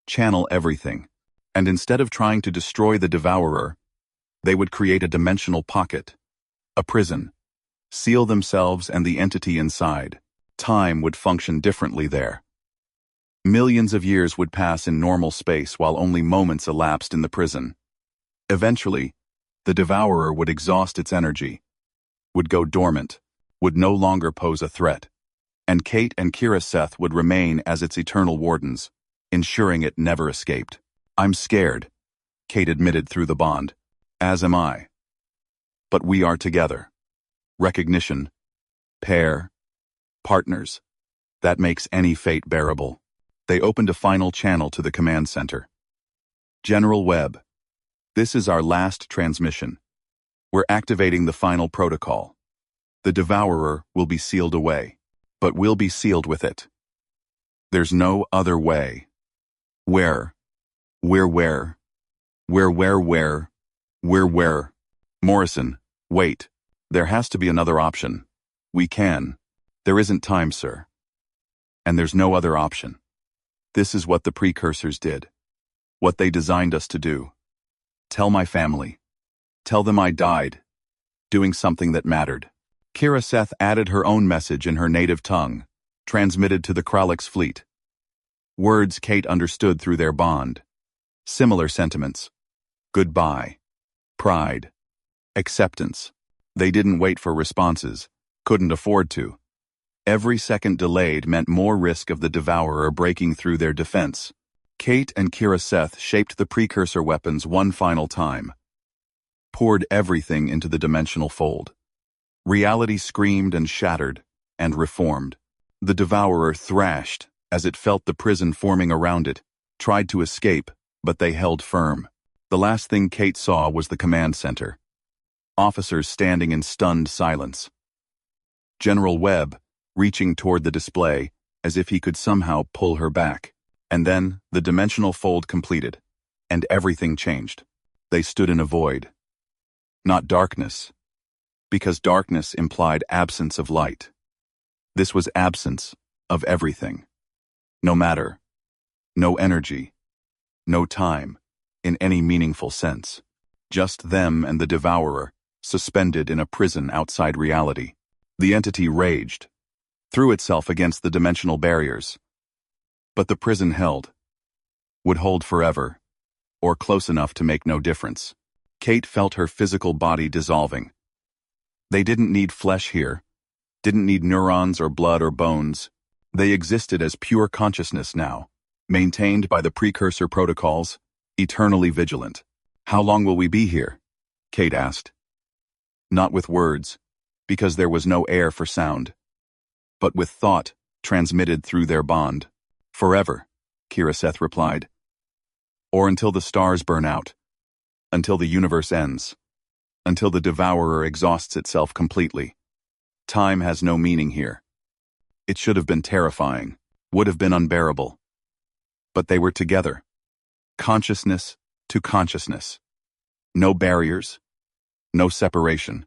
channel everything, and instead of trying to destroy the Devourer, they would create a dimensional pocket, a prison, seal themselves and the entity inside. Time would function differently there. Millions of years would pass in normal space while only moments elapsed in the prison. Eventually, the Devourer would exhaust its energy, would go dormant, would no longer pose a threat, and Kate and Kira Seth would remain as its eternal wardens, ensuring it never escaped. "I'm scared," Kate admitted through the bond. "As am I. But we are together. Recognition, pair, partners. That makes any fate bearable." They opened a final channel to the command center. "General Webb, this is our last transmission. We're activating the final protocol. The Devourer will be sealed away, but we'll be sealed with it. There's no other way. Where? Where? Morrison, wait. There has to be another option. We can. There isn't time, sir. And there's no other option. This is what the precursors did. What they designed us to do. Tell my family. Tell them I died. Doing something that mattered." Kira Seth added her own message in her native tongue, transmitted to the Kralix fleet. Words Kate understood through their bond. Similar sentiments. Goodbye. Pride. Acceptance. They didn't wait for responses, couldn't afford to. Every second delayed meant more risk of the Devourer breaking through their defense. Kate and Kira Seth shaped the precursor weapons one final time. Poured everything into the dimensional fold. Reality screamed and shattered, and reformed. The Devourer thrashed as it felt the prison forming around it, tried to escape, but they held firm. The last thing Kate saw was the command center. Officers standing in stunned silence. General Webb, reaching toward the display, as if he could somehow pull her back. And then, the dimensional fold completed, and everything changed. They stood in a void. Not darkness, because darkness implied absence of light. This was absence of everything. No matter, no energy, no time, in any meaningful sense. Just them and the Devourer, suspended in a prison outside reality. The entity raged, threw itself against the dimensional barriers. But the prison held, would hold forever, or close enough to make no difference. Kate felt her physical body dissolving. They didn't need flesh here, didn't need neurons or blood or bones. They existed as pure consciousness now, maintained by the precursor protocols, eternally vigilant. "How long will we be here?" Kate asked. Not with words, because there was no air for sound, but with thought transmitted through their bond. "Forever," Kira Seth replied. "Or until the stars burn out, until the universe ends, until the Devourer exhausts itself completely. Time has no meaning here. It should have been terrifying, would have been unbearable. But they were together. Consciousness to consciousness. No barriers, no separation.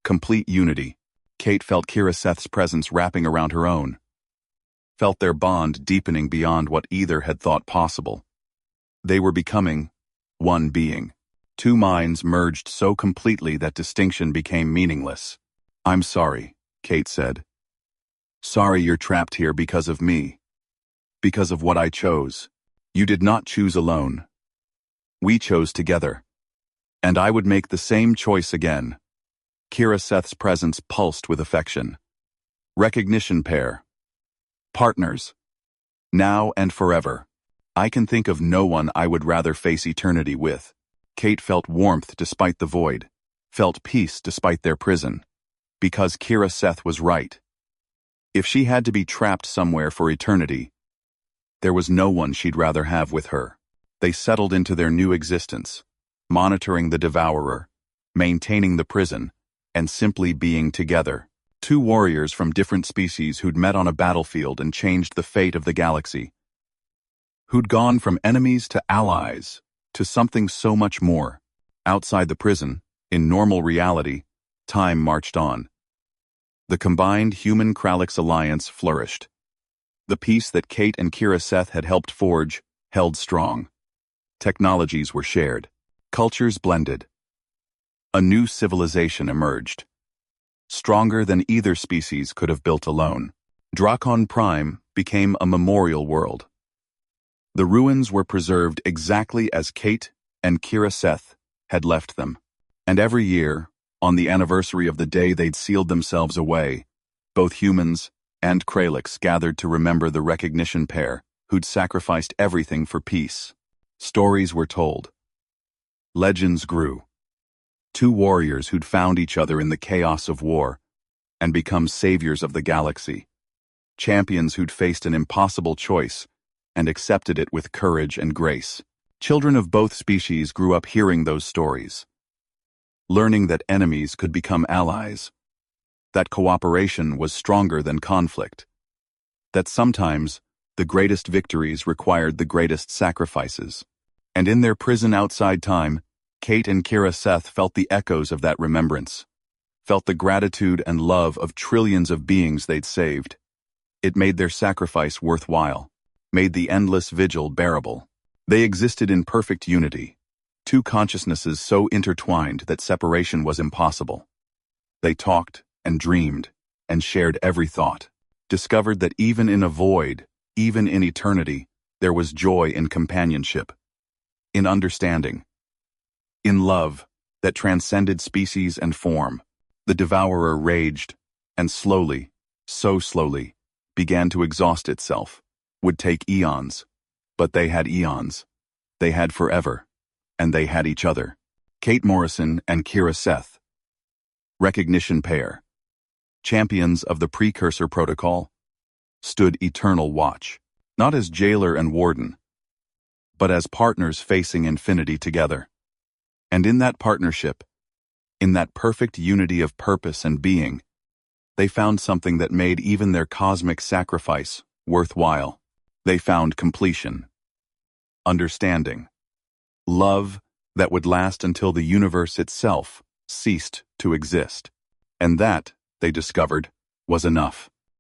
Complete unity." Kate felt Kira Seth's presence wrapping around her own. Felt their bond deepening beyond what either had thought possible. They were becoming one being. Two minds merged so completely that distinction became meaningless. "I'm sorry," Kate said. "Sorry you're trapped here because of me. Because of what I chose. You did not choose alone. We chose together. And I would make the same choice again." Kira Seth's presence pulsed with affection. Recognition pair. Partners. Now and forever. I can think of no one I would rather face eternity with. Kate felt warmth despite the void, felt peace despite their prison. Because Kira Seth was right. If she had to be trapped somewhere for eternity, there was no one she'd rather have with her. They settled into their new existence, monitoring the Devourer, maintaining the prison, and simply being together. Two warriors from different species who'd met on a battlefield and changed the fate of the galaxy. Who'd gone from enemies to allies, to something so much more. Outside the prison, in normal reality, time marched on. The combined human-Kralix alliance flourished. The peace that Kate and Kira Seth had helped forge held strong. Technologies were shared. Cultures blended. A new civilization emerged. Stronger than either species could have built alone. Drakon Prime became a memorial world. The ruins were preserved exactly as Kate and Kira Seth had left them. And every year, On the anniversary of the day they'd sealed themselves away, both humans and Kralix gathered to remember the recognition pair who'd sacrificed everything for peace. Stories were told. Legends grew. Two warriors who'd found each other in the chaos of war and become saviors of the galaxy. Champions who'd faced an impossible choice and accepted it with courage and grace. Children of both species grew up hearing those stories, learning that enemies could become allies, that cooperation was stronger than conflict, that sometimes the greatest victories required the greatest sacrifices. And in their prison outside time, Kate and Kira Seth felt the echoes of that remembrance, felt the gratitude and love of trillions of beings they'd saved. It made their sacrifice worthwhile, made the endless vigil bearable. They existed in perfect unity, two consciousnesses so intertwined that separation was impossible. They talked and dreamed and shared every thought, discovered that even in a void, even in eternity, there was joy in companionship, in understanding, in love that transcended species and form. The devourer raged, and slowly, so slowly, began to exhaust itself. Would take eons, but they had eons. They had forever, and they had each other. Kate Morrison and Kira Seth. Recognition pair. Champions of the precursor protocol, stood eternal watch, not as jailer and warden, but as partners facing infinity together. And in that partnership, in that perfect unity of purpose and being, they found something that made even their cosmic sacrifice worthwhile. They found completion, understanding, love that would last until the universe itself ceased to exist. And that, they discovered, was enough.